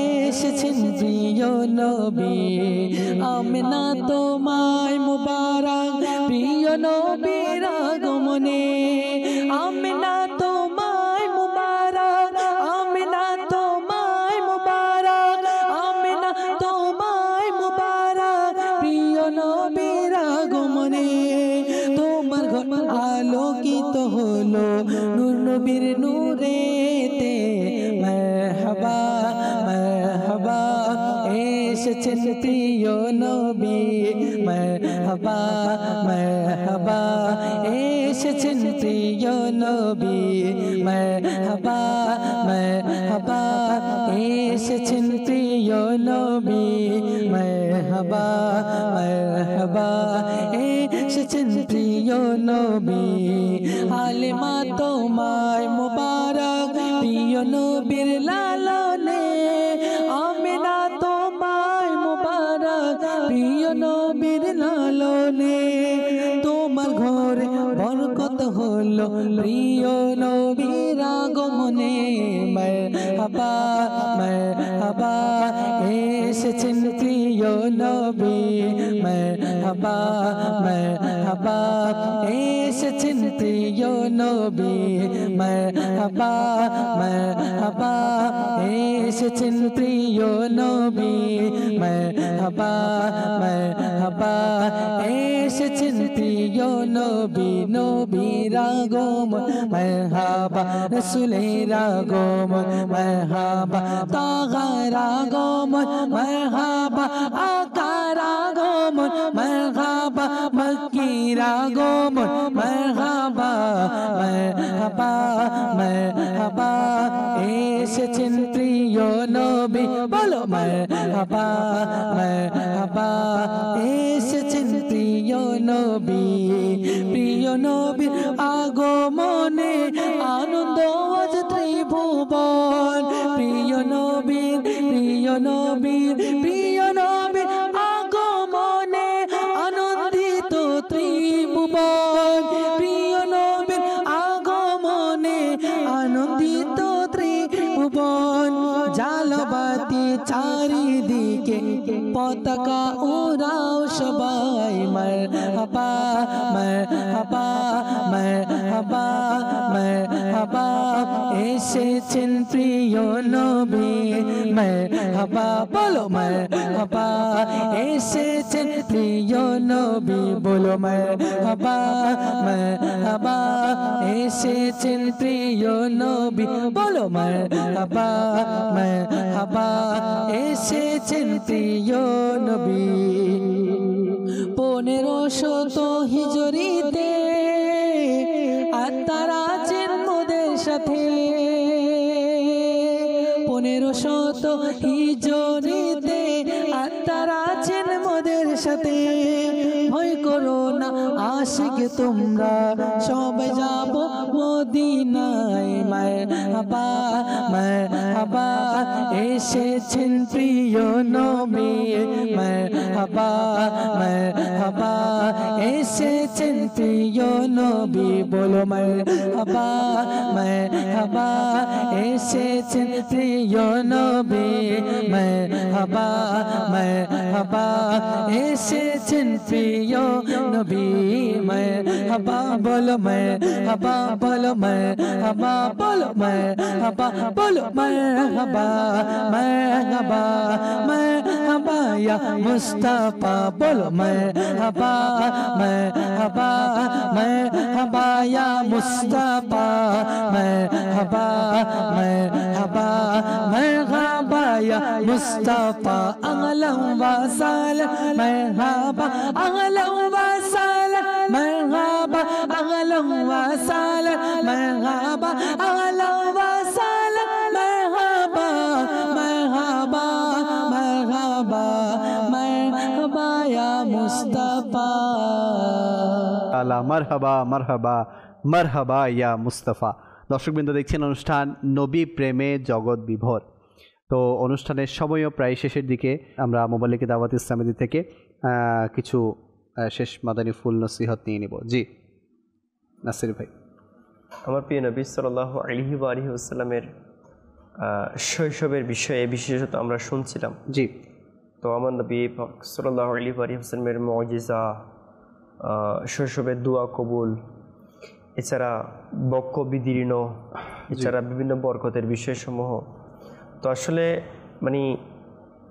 Speaker 1: এসেছেন প্রিয় নবী। আমিনা তোমায় মুবারক প্রিয় নবীর আগমনে, আমিনা তোমায় মুবারক, আমিনা তোমায় মুবারক, আমিনা তোমায় মুবারক প্রিয় নবীর আগমনে। তোমার ঘর আলোকিত হলো নূর নবীর নূরেতে, মারহাবা মারহাবা এসেছেন প্রিয় নবী, মারহাবা মারহাবা এসেছেন প্রিয় নবী, মারহাবা মারহাবা এসেছেন প্রিয় নবী, মারহাবা মারহাবা এসেছেন প্রিয় নবী। আলেমা তোমায় মুবারক প্রিয় নবীর লালনে, আমিনা তোমায় মুবারক প্রিয় নবীর লালনে। তোমার ঘরে বরকত হলো প্রিয় নবীর আগমনে, মারহাবা মারহাবা এসেছেন প্রিয় নবী, মারহাবা মারহাবা এসেছেন প্রিয় নবী, মারহাবা মারহাবা এসেছেন প্রিয় নবী, মারহাবা মারহাবা এসেছেন প্রিয় নবী। নবীর আগমন মারহাবা, রাসূলের আগমন মারহাবা, তাগার আগমন মারহাবা, আকার আগমন মারহাবা, মক্কির আগমন মারহাবা মারহাবা মারহাবা এসেছেন প্রিয় নবী, বলো মারহাবা মারহাবা এসেছেন প্রিয় নবী। প্রিয় নবীর আগমনে আনন্দ আজ ত্রিভুবন, প্রিয় নবীর প্রিয় নবীর প্রিয় নবীর আগমনে আনন্দিত ত্রিভুবন, প্রিয় নবীর আগমনে আনন্দিত ভুবন জালবাতি চারিদিকে পতাকা উড়াও সবাই মারহাবা মারহাবা মারহাবা মারহাবা এসেছেন প্রিয় নবী মারহাবা বলো মারহাবা এসেছেন প্রিয় নবী বলো মারহাবা মারহাবা এসেছেন প্রিয় নবী বলো মারহাবা মারহাবা এসেছেন প্রিয় নবী 1500 হিজরিতে আত্মারা আছেন মোদের সাথে 1500 হিজরিতে আত্মারা আছেন মোদের সাথে ভয় করো না আশিক তোমরা সবাই যাব মদিনায় মারহাবা মারহাবা এসেছেন প্রিয় নবী মারহাবা মারহাবা এসেছেন প্রিয় নবী বলো মারহাবা মারহাবা এসেছেন প্রিয় নবী মারহাবা মারহাবা এসেছেন প্রিয় নবী মারহাবা বলো মারহাবা বলো মারহাবা বলো মারহাবা বলো মারহাবা মারহাবা মারহাবা ইয়া মুস্তাফা বলো মারহাবা মারহাবা মারহাবা ইয়া মুস্তাফা মারহাবা মারহাবা মারহাবা ইয়া মুস্তাফা আহলান ওয়া সাহলান মারহাবা আহলান ওয়া সাহলান মারহাবা আহলান ওয়া সাহলান মারহাবা আহলান ওয়া সাহলান মারহাবা মারহাবা মারহাবা মারহাবা ইয়া মুস্তাফা
Speaker 2: আলা মারহাবা মারহাবা মারহাবা ইয়া মুস্তাফা। দর্শকবৃন্দ দেখছেন অনুষ্ঠান নবী প্রেমে জগৎ বিভোর। তো অনুষ্ঠানের সময়ও প্রায় শেষের দিকে। আমরা মোবালিক দাওয়াত ইসলামী থেকে কিছু শেষ মাদানী ফুল নসিহত নিয়ে নিব। জি নাসির ভাই।
Speaker 4: আমার প্রিয় নবী সাল্লাল্লাহু আলাইহি ওয়া আলিহি ওয়াসাল্লামের শৈশবের বিষয়ে বিশেষত আমরা শুনছিলাম।
Speaker 2: জি।
Speaker 4: তো আমার নবী সাল্লাল্লাহু আলাইহি ওয়া আলিহি ওয়াসাল্লামের মুজিজা, শৈশবের দোয়া কবুল, এছাড়া বক্ষ বিদীর্ণ, এছাড়া বিভিন্ন বরকতের বিষয়সমূহ। তো আসলে মানে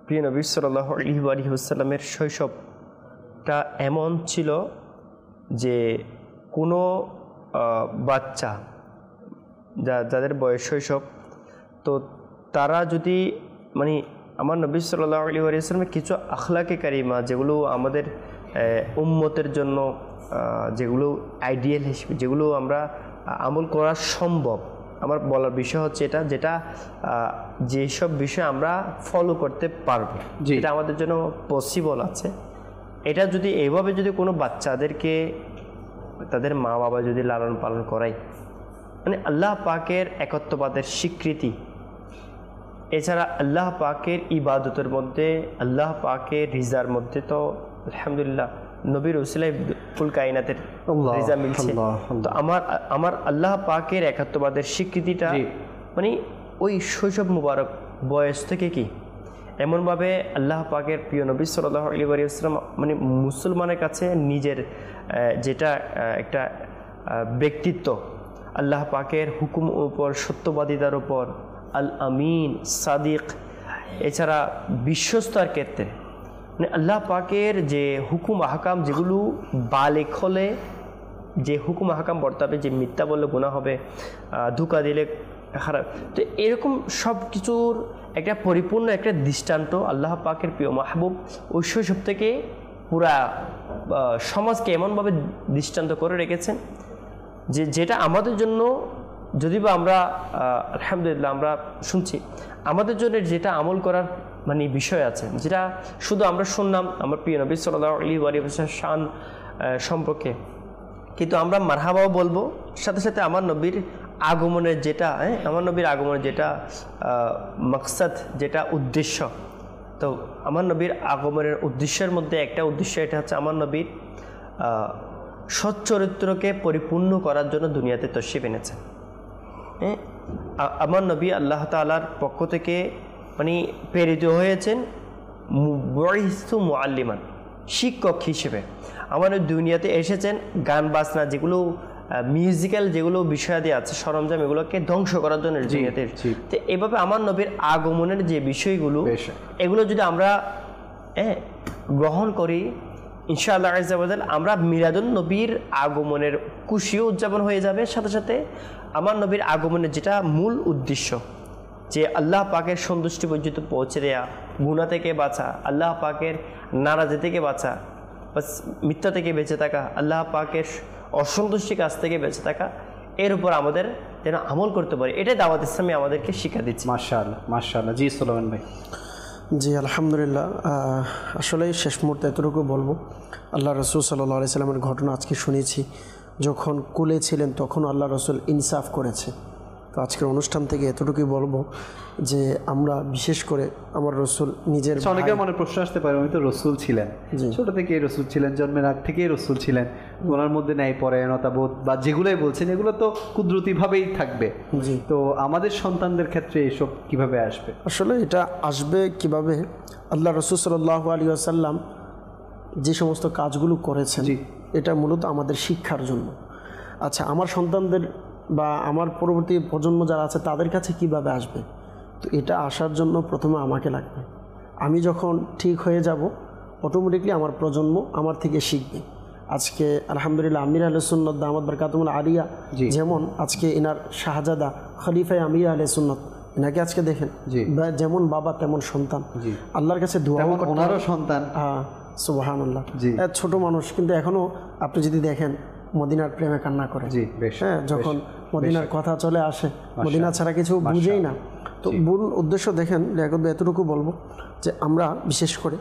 Speaker 4: প্রিয় নবী সাল্লাল্লাহু আলাইহি ওয়া আলিহি ওয়াসাল্লামের শৈশবটা এমন ছিল যে কোনো বাচ্চা যাদের বয়স শৈশব, তো তারা যদি মানে আমার নবী সাল্লাল্লাহু আলাইহি ওয়া সাল্লামের কিছু আখলাকে কারিমা যেগুলো আমাদের উম্মতের জন্য যেগুলো আইডিয়াল হিসেবে যেগুলো আমরা আমল করা সম্ভব, আমার বলার বিষয় হচ্ছে এটা, যেটা যেসব বিষয় আমরা ফলো করতে পারবো, যেটা আমাদের জন্য পসিবল আছে, এটা যদি এইভাবে যদি কোনো বাচ্চাদেরকে তাদের মা বাবা যদি লালন পালন করায়, মানে আল্লাহ পাকের একত্ববাদের স্বীকৃতি, এছাড়া আল্লাহ পাকের ইবাদতের মধ্যে আল্লাহ পাকের রিজার মধ্যে তো আলহামদুলিল্লাহ নবীর উসিলায় ফুল কায়নাতের রিজা মিলছে। তো আমার আল্লাহ পাকের একাত্মবাদের স্বীকৃতিটা মানে ওই শৈশব মুবারক বয়স থেকে কি এমনভাবে আল্লাহ পাকের প্রিয় নবী সাল্লাল্লাহু আলাইহি ওয়া সাল্লাম মানে মুসলমানের কাছে নিজের যেটা একটা ব্যক্তিত্ব, আল্লাহ পাকের হুকুম উপর, সত্যবাদিতার উপর, আল আমিন, সাদিক, এছাড়া বিশ্বস্তার ক্ষেত্রে মানে আল্লাহ পাকের যে হুকুম আহকাম যেগুলো বালেক হলে যে হুকুম আহকাম বর্তাবে, যে মিথ্যা বললে গুনাহ হবে, ধোঁকা দিলে খারাপ, তো এরকম সব কিছুর একটা পরিপূর্ণ একটা দৃষ্টান্ত আল্লাহ পাকের প্রিয় মাহবুব ওই শৈশব থেকে পুরা সমাজকে এমনভাবে দৃষ্টান্ত করে রেখেছেন যে যেটা আমাদের জন্য, যদি বা আমরা আলহামদুলিল্লাহ আমরা শুনছি, আমাদের জন্য যেটা আমল করার মানে বিষয় আছে, যেটা শুধু আমরা শুনলাম আমার প্রিয় নবী সাল্লাল্লাহু আলাইহি ওয়া সাল্লামের শান সম্পর্কে, কিন্তু আমরা মারহাবাও বলবো, সাথে সাথে আমার নবীর আগমনের যেটা আমার নবীর আগমনের যেটা মাকসাদ, যেটা উদ্দেশ্য, তো আমার নবীর আগমনের উদ্দেশ্যের মধ্যে একটা উদ্দেশ্য এটা হচ্ছে আমার নবীর সৎ চরিত্রকে পরিপূর্ণ করার জন্য দুনিয়াতে তশরিফ এনেছেন। আমার নবী আল্লাহ তাআলার পক্ষ থেকে মানে প্রেরিত হয়েছেন বুইসু মুআল্লিমান, শিক্ষক হিসেবে। আমাদের দুনিয়াতে এসেছেন গান বাজনা যেগুলো মিউজিক্যাল যেগুলো বিষয়াদি আছে সরঞ্জাম, এগুলোকে ধ্বংস করার জন্য দুনিয়াতে। তো এভাবে আমার নবীর আগমনের যে বিষয়গুলো, এগুলো যদি আমরা গ্রহণ করি ইনশাআল্লাহ আযজা ওয়া জাল, আমরা মিলাদুন নবীর আগমনের খুশিও উদযাপন হয়ে যাবে। সাথে সাথে আমার নবীর আগমনের যেটা মূল উদ্দেশ্য, যে আল্লাহ পাকের সন্তুষ্টি পর্যন্ত পৌঁছে দেয়া, গুনাহ থেকে বাঁচা, আল্লাহ পাকের নারাজি থেকে বাঁচা, বাস মিথ্যা থেকে বেঁচে থাকা, আল্লাহ পাকের অসন্তুষ্টি কাজ থেকে বেঁচে থাকা, এর উপর আমাদের যেন আমল করতে পারি, এটাই দাওয়াত ইসলামী আমাদেরকে শিক্ষা দিচ্ছে।
Speaker 2: মাশাআল্লাহ মাশাআল্লাহ। জি সুলাইমান ভাই।
Speaker 5: জি আলহামদুলিল্লাহ। আসলে শেষ মুহূর্তে এতটুকু বলবো, আল্লাহ রসুল সাল্লাল্লাহু আলাইহি সাল্লামের ঘটনা আজকে শুনেছি, যখন কুলে ছিলেন তখন আল্লাহ রসুল ইনসাফ করেছে। তো আজকের অনুষ্ঠান থেকে এতটুকুই বলবো যে আমরা বিশেষ করে আমার রসুল নিজের,
Speaker 2: অনেকের মনে প্রশ্ন আসতে পারে, উনি তো রসুল ছিলেন, ছোট থেকেই রসুল ছিলেন, জন্মের আগ থেকেই রসুল ছিলেন, ওনার মধ্যে ন্যায় পরায়ণতা বোধ বা যেগুলোই বলছেন এগুলো তো কুদরতিভাবেই থাকবে।
Speaker 5: জি,
Speaker 2: তো আমাদের সন্তানদের ক্ষেত্রে এসব কিভাবে আসবে?
Speaker 5: আসলে এটা আসবে কিভাবে, আল্লাহ রসুল সাল্লাল্লাহু আলাইহি ওয়াসাল্লাম যে সমস্ত কাজগুলো করেছেন এটা মূলত আমাদের শিক্ষার জন্য। আচ্ছা, আমার সন্তানদের বা আমার পরবর্তী প্রজন্ম যারা আছে তাদের কাছে কিভাবে আসবে? তো এটা আসার জন্য প্রথমে আমাকে লাগবে। আমি যখন ঠিক হয়ে যাব, অটোমেটিকলি আমার প্রজন্ম আমার থেকে শিখবে। আজকে আলহামদুলিল্লাহ আমির আহলে সুন্নাত দামাত বারকাতুহুল আলিয়া, যেমন আজকে এনার শাহজাদা খলিফায়ে আমির আহলে সুন্নাত, এনাকে আজকে দেখেন, যেমন বাবা তেমন সন্তান, আল্লাহর কাছে দোয়া করতে,
Speaker 2: ওনারও সন্তান।
Speaker 5: হ্যাঁ সুবহানাল্লাহ। ছোট মানুষ কিন্তু এখনও আপনি যদি দেখেন মদিনার প্রেমে কান্না করে। হ্যাঁ, যখন মদিনার কথা চলে আসে, মদিনা ছাড়া কিছু বুঝেই না। তো মূল উদ্দেশ্য দেখেন, এতটুকু বলবো যে আমরা বিশেষ করে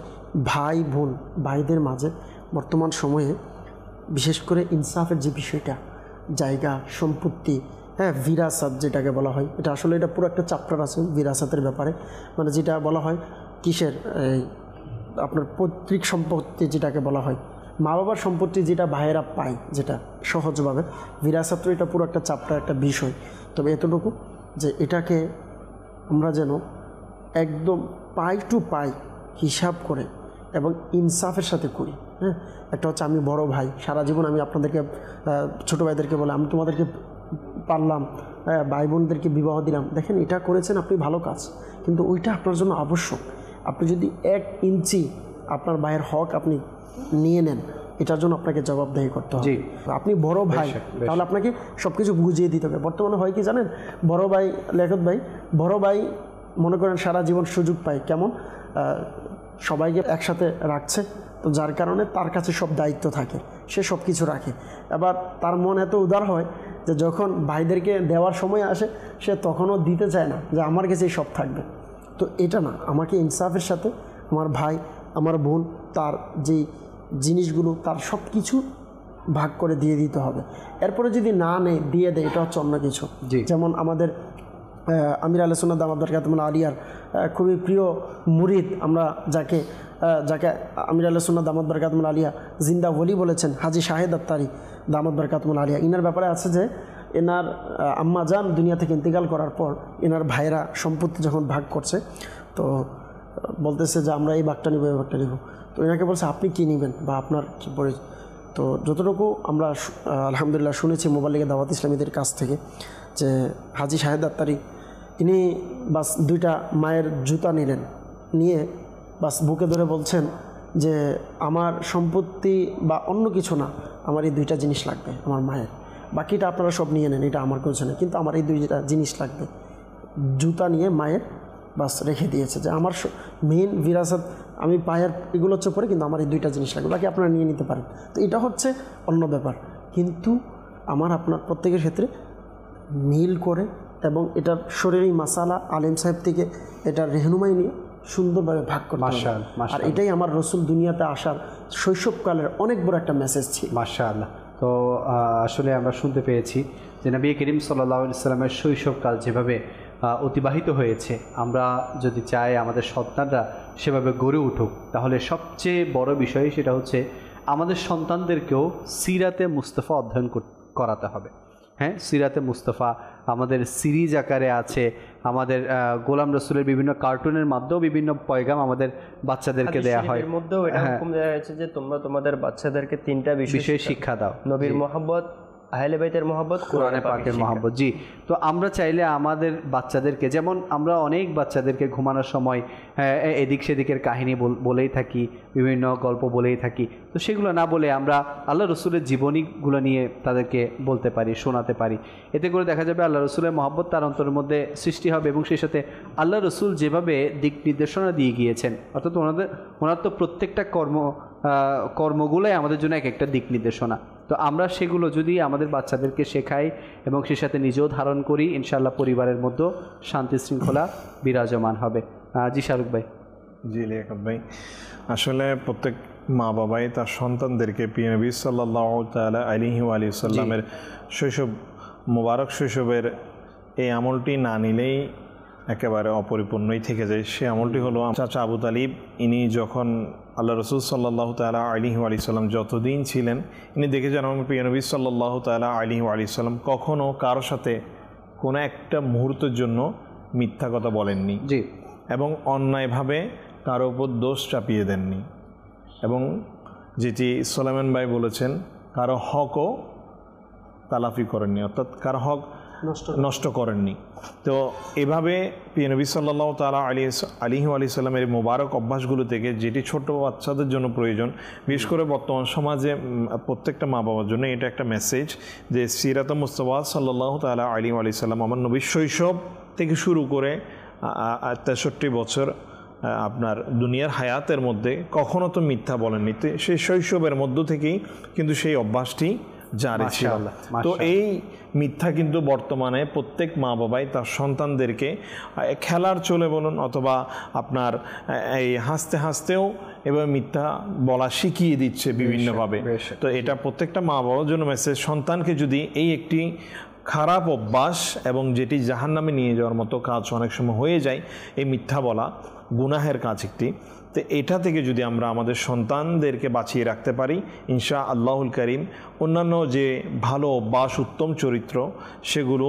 Speaker 5: ভাই বোন ভাইদের মাঝে বর্তমান সময়ে বিশেষ করে ইনসাফের যে বিষয়টা, জায়গা সম্পত্তি, হ্যাঁ বিরাসাত যেটাকে বলা হয়, এটা আসলে এটা পুরো একটা চ্যাপ্টার আছে বিরাসাতের ব্যাপারে, মানে যেটা বলা হয় কিসের, আপনার পৈতৃক সম্পত্তি যেটাকে বলা হয়, মা বাবার সম্পত্তি যেটা ভাইয়েরা পায়, যেটা সহজভাবে বিরাসাত, এটা পুরো একটা চ্যাপ্টার, একটা বিষয়। তবে এতটুকু যে এটাকে আমরা যেন একদম পাই টু পাই হিসাব করে এবং ইনসাফের সাথে করি। হ্যাঁ, একটা হচ্ছে আমি বড় ভাই, সারা জীবন আমি আপনাদেরকে ছোটো ভাইদেরকে বলে আমি তোমাদেরকে পারলাম, ভাই বোনদেরকে বিবাহ দিলাম, দেখেন এটা করেছেন আপনি ভালো কাজ, কিন্তু ওইটা আপনার জন্য আবশ্যক। আপনি যদি 1 ইঞ্চি আপনার ভাইয়ের হক আপনি নিয়ে নেন, এটার জন্য আপনাকে জবাবদেহি করতে হবে। আপনি বড় ভাই, তাহলে আপনাকে সব কিছু বুঝিয়ে দিতে হবে। বর্তমানে হয় কি জানেন, বড় ভাই লেখক ভাই, বড় ভাই মনে করেন সারা জীবন সুযোগ পায়, কেমন সবাইকে একসাথে রাখছে, তো যার কারণে তার কাছে সব দায়িত্ব থাকে, সে সব কিছু রাখে। এবার তার মন এত উদার হয় যে যখন ভাইদেরকে দেওয়ার সময় আসে সে তখনও দিতে চায় না, যে আমার কাছেই সব থাকবে। তো এটা না, আমাকে ইনসাফের সাথে আমার ভাই আমার বোন তার যেই জিনিসগুলো তার সব কিছু ভাগ করে দিয়ে দিতে হবে। এরপরে যদি না নেয় দিয়ে দেয়, এটা হচ্ছে অন্য কিছু। যেমন আমাদের আমির আহলে সুন্নাত দামাত বারকাতুহুল আলিয়ার খুবই প্রিয় মুরিদ, আমরা যাকে আমির আহলে সুন্নাত দামাত বারকাতুহুল আলিয়া জিন্দা ওলি বলেছেন, হাজী শাহেদ আত্তারি দামাত বারকাতুহুল আলিয়া। ইনার ব্যাপারে আছে যে এনার আম্মা জান দুনিয়া থেকে ইন্তেকাল করার পর এনার ভাইরা সম্পত্তি যখন ভাগ করছে, তো বলতেছে যে আমরা এই ভাগটা নিব, এই ভাগটা নিব। তো এনাকে বলছে আপনি কী নেবেন বা আপনার কী পড়ে। তো যতটুকু আমরা আলহামদুলিল্লাহ শুনেছি মোবাল্লিগে দাওয়াত ইসলামীদের কাছ থেকে, যে হাজী শাহেদ আত্তারি ইনি বাস 2টা মায়ের জুতা নিলেন, নিয়ে বাস বুকে ধরে বলছেন যে আমার সম্পত্তি বা অন্য কিছু না, আমার এই 2টা জিনিস লাগবে আমার মায়ের, বাকিটা আপনারা সব নিয়ে নেন, এটা আমার কিছু না, কিন্তু আমার এই 2টা জিনিস লাগবে। জুতা নিয়ে মায়ের বাস রেখে দিয়েছে, যে আমার মেইন বিরাসত আমি পায়ের এগুলো হচ্ছে পরে, কিন্তু আমার এই 2টা জিনিস লাগবে, বাকি আপনারা নিয়ে নিতে পারেন। তো এটা হচ্ছে অন্য ব্যাপার, কিন্তু আমার আপনার প্রত্যেকের ক্ষেত্রে মিল করে এবং এটার শরীরেই মাসালা আলেম সাহেব থেকে এটার রেহনুমাই নিয়ে সুন্দরভাবে ভাগ করতে হবে। আর এটাই আমার রসুল দুনিয়াতে আসার শৈশবকালের অনেক বড় একটা মেসেজ ছিল।
Speaker 2: মাশাআল্লাহ। তো আসলে আমরা শুনতে পেয়েছি যে নবী করিম সাল্লাল্লাহু আলাইহি ওয়াসাল্লামের শৈশবকাল যেভাবে অতিবাহিত হয়েছে, আমরা যদি চাই আমাদের সন্তানরা সেভাবে গড়ে উঠুক, তাহলে সবচেয়ে বড় বিষয় সেটা হচ্ছে আমাদের সন্তানদেরকেও সিরাতে মুস্তাফা অধ্যয়ন করাতে হবে। হ্যাঁ, সিরাতে মুস্তাফা আমাদের সিরিজ আকারে আছে, আমাদের গোলাম রসুলের বিভিন্ন কার্টুনের মাধ্যমেও বিভিন্ন পয়গাম আমাদের বাচ্চাদেরকে দেয়া হয়।
Speaker 4: এর মধ্যেও এটা হুকুম দেওয়া হয়েছে যে তোমরা তোমাদের বাচ্চাদেরকে 3টা বিষয়
Speaker 2: শিক্ষা দাও,
Speaker 4: নবীর মহব্বত, আহলে বাইতের মহব্বত, কোরআনে পাকের মহব্বত।
Speaker 2: জি, তো আমরা চাইলে আমাদের বাচ্চাদেরকে, যেমন আমরা অনেক বাচ্চাদেরকে ঘুমানোর সময় এদিক সেদিকের কাহিনী বলেই থাকি, বিভিন্ন গল্প বলেই থাকি, তো সেগুলো না বলে আমরা আল্লাহ রসুলের জীবনীগুলো নিয়ে তাদেরকে বলতে পারি, শোনাতে পারি। এতে করে দেখা যাবে আল্লাহ রসুলের মহব্বত তার অন্তরের মধ্যে সৃষ্টি হবে এবং সেই সাথে আল্লাহ রসুল যেভাবে দিক নির্দেশনা দিয়ে গিয়েছেন, অর্থাৎ ওনার তো প্রত্যেকটা কর্মগুলোই আমাদের জন্য এক একটা দিক নির্দেশনা। তো আমরা সেগুলো যদি আমাদের বাচ্চাদেরকে শেখাই এবং সেই সাথে নিজেও ধারণ করি, ইনশাআল্লাহ পরিবারের মধ্যে শান্তি শৃঙ্খলা বিরাজমান হবে। জি শাহরুখ ভাই।
Speaker 9: জি লিয়াকত ভাই, আসলে প্রত্যেক মা বাবাই তার সন্তানদেরকে প্রিয় নবী সাল্লাল্লাহু তাআলা আলাইহি ওয়া আলিহি সাল্লামের শৈশব, মোবারক শৈশবের এই আমলটি না নিলেই একেবারে অপরিপূর্ণই থেকে যায়। সে আমলটি হলো চাচা আবু তালিব। ইনি যখন আল্লাহ রসুল সাল্লাল্লাহু তাআলা আলাইহি ওয়া আলিহি সাল্লাম যতদিন ছিলেন, ইনি দেখেছেন আমার প্রিয় নবী সাল্লাল্লাহু তাআলা আলাইহি ওয়া আলিহি সাল্লাম কখনও কারোর সাথে কোনো একটা মুহূর্তের জন্য মিথ্যা কথা বলেননি, জি, এবং অন্যায়ভাবে কারো উপর দোষ চাপিয়ে দেননি, এবং যেটি সুলাইমান ভাই বলেছেন কারো হকও তালাফি করেননি, অর্থাৎ কারো হক নষ্ট করেননি। তো এভাবে প্রিয় নবী সাল্লাল্লাহু তাআলা আলাইহি ওয়া সাল্লামের মোবারক অভ্যাসগুলো থেকে যেটি ছোট বাচ্চাদের জন্য প্রয়োজন, বিশেষ করে বর্তমান সমাজে প্রত্যেকটা মা বাবার জন্য এটা একটা মেসেজ যে সিরাত মুস্তাফা সাল্লাল্লাহু তাআলা আলাইহি ওয়া সাল্লাম আমার নবীর শৈশব থেকে শুরু করে 63 বছর আপনার দুনিয়ার হায়াতের মধ্যে কখনো তো মিথ্যা বলেননি। সেই শৈশবের মধ্য থেকেই কিন্তু সেই অভ্যাসটি জারি ছিল। তো এই মিথ্যা কিন্তু বর্তমানে প্রত্যেক মা বাবাই তার সন্তানদেরকে খেলার চলে বলুন অথবা আপনার এই হাসতে হাসতেও এবার মিথ্যা বলা শিখিয়ে দিচ্ছে বিভিন্নভাবে। তো এটা প্রত্যেকটা মা বাবার জন্য মেসেজ, সন্তানকে যদি এই একটি খারাপ অভ্যাস এবং যেটি জাহান্নামে নিয়ে যাওয়ার মতো কাজ অনেক সময় হয়ে যায়, এই মিথ্যা বলা গুনাহের কাজ একটি, তো এটা থেকে যদি আমরা আমাদের সন্তানদেরকে বাঁচিয়ে রাখতে পারি, ইনশা আল্লাহুল করিম অন্যান্য যে ভালো অভ্যাস, উত্তম চরিত্র, সেগুলো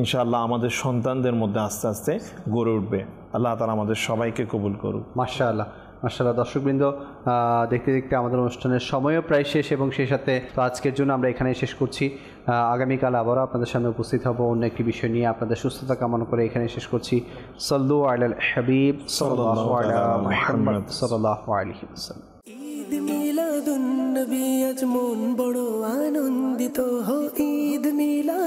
Speaker 9: ইনশাআল্লাহ আমাদের সন্তানদের মধ্যে আস্তে আস্তে গড়ে উঠবে। আল্লাহ তাআলা আমাদের সবাইকে কবুল করুক।
Speaker 2: মাশাআল্লাহ, মাশাআল্লাহ। দর্শকবৃন্দ, দেখতে দেখতে আমাদের অনুষ্ঠানের সময়ও প্রায় শেষ এবং সেই সাথে তো আজকের জন্য আমরা এখানেই শেষ করছি। আগামীকাল আবারও আপনাদের সামনে উপস্থিত হব অন্য একটি বিষয় নিয়ে। আপনাদের সুস্থতা কামনা করে এখানে শেষ করছি। সাল্লু আলাল হাবিব সাল্লাল্লাহু আলা মুহাম্মদ সাল্লাল্লাহু আলাইহি ওয়াসাল্লাম।
Speaker 1: ঈদ মিলাদুন নবী আজ মন বড় আনন্দিত হো, ঈদ মিলাদ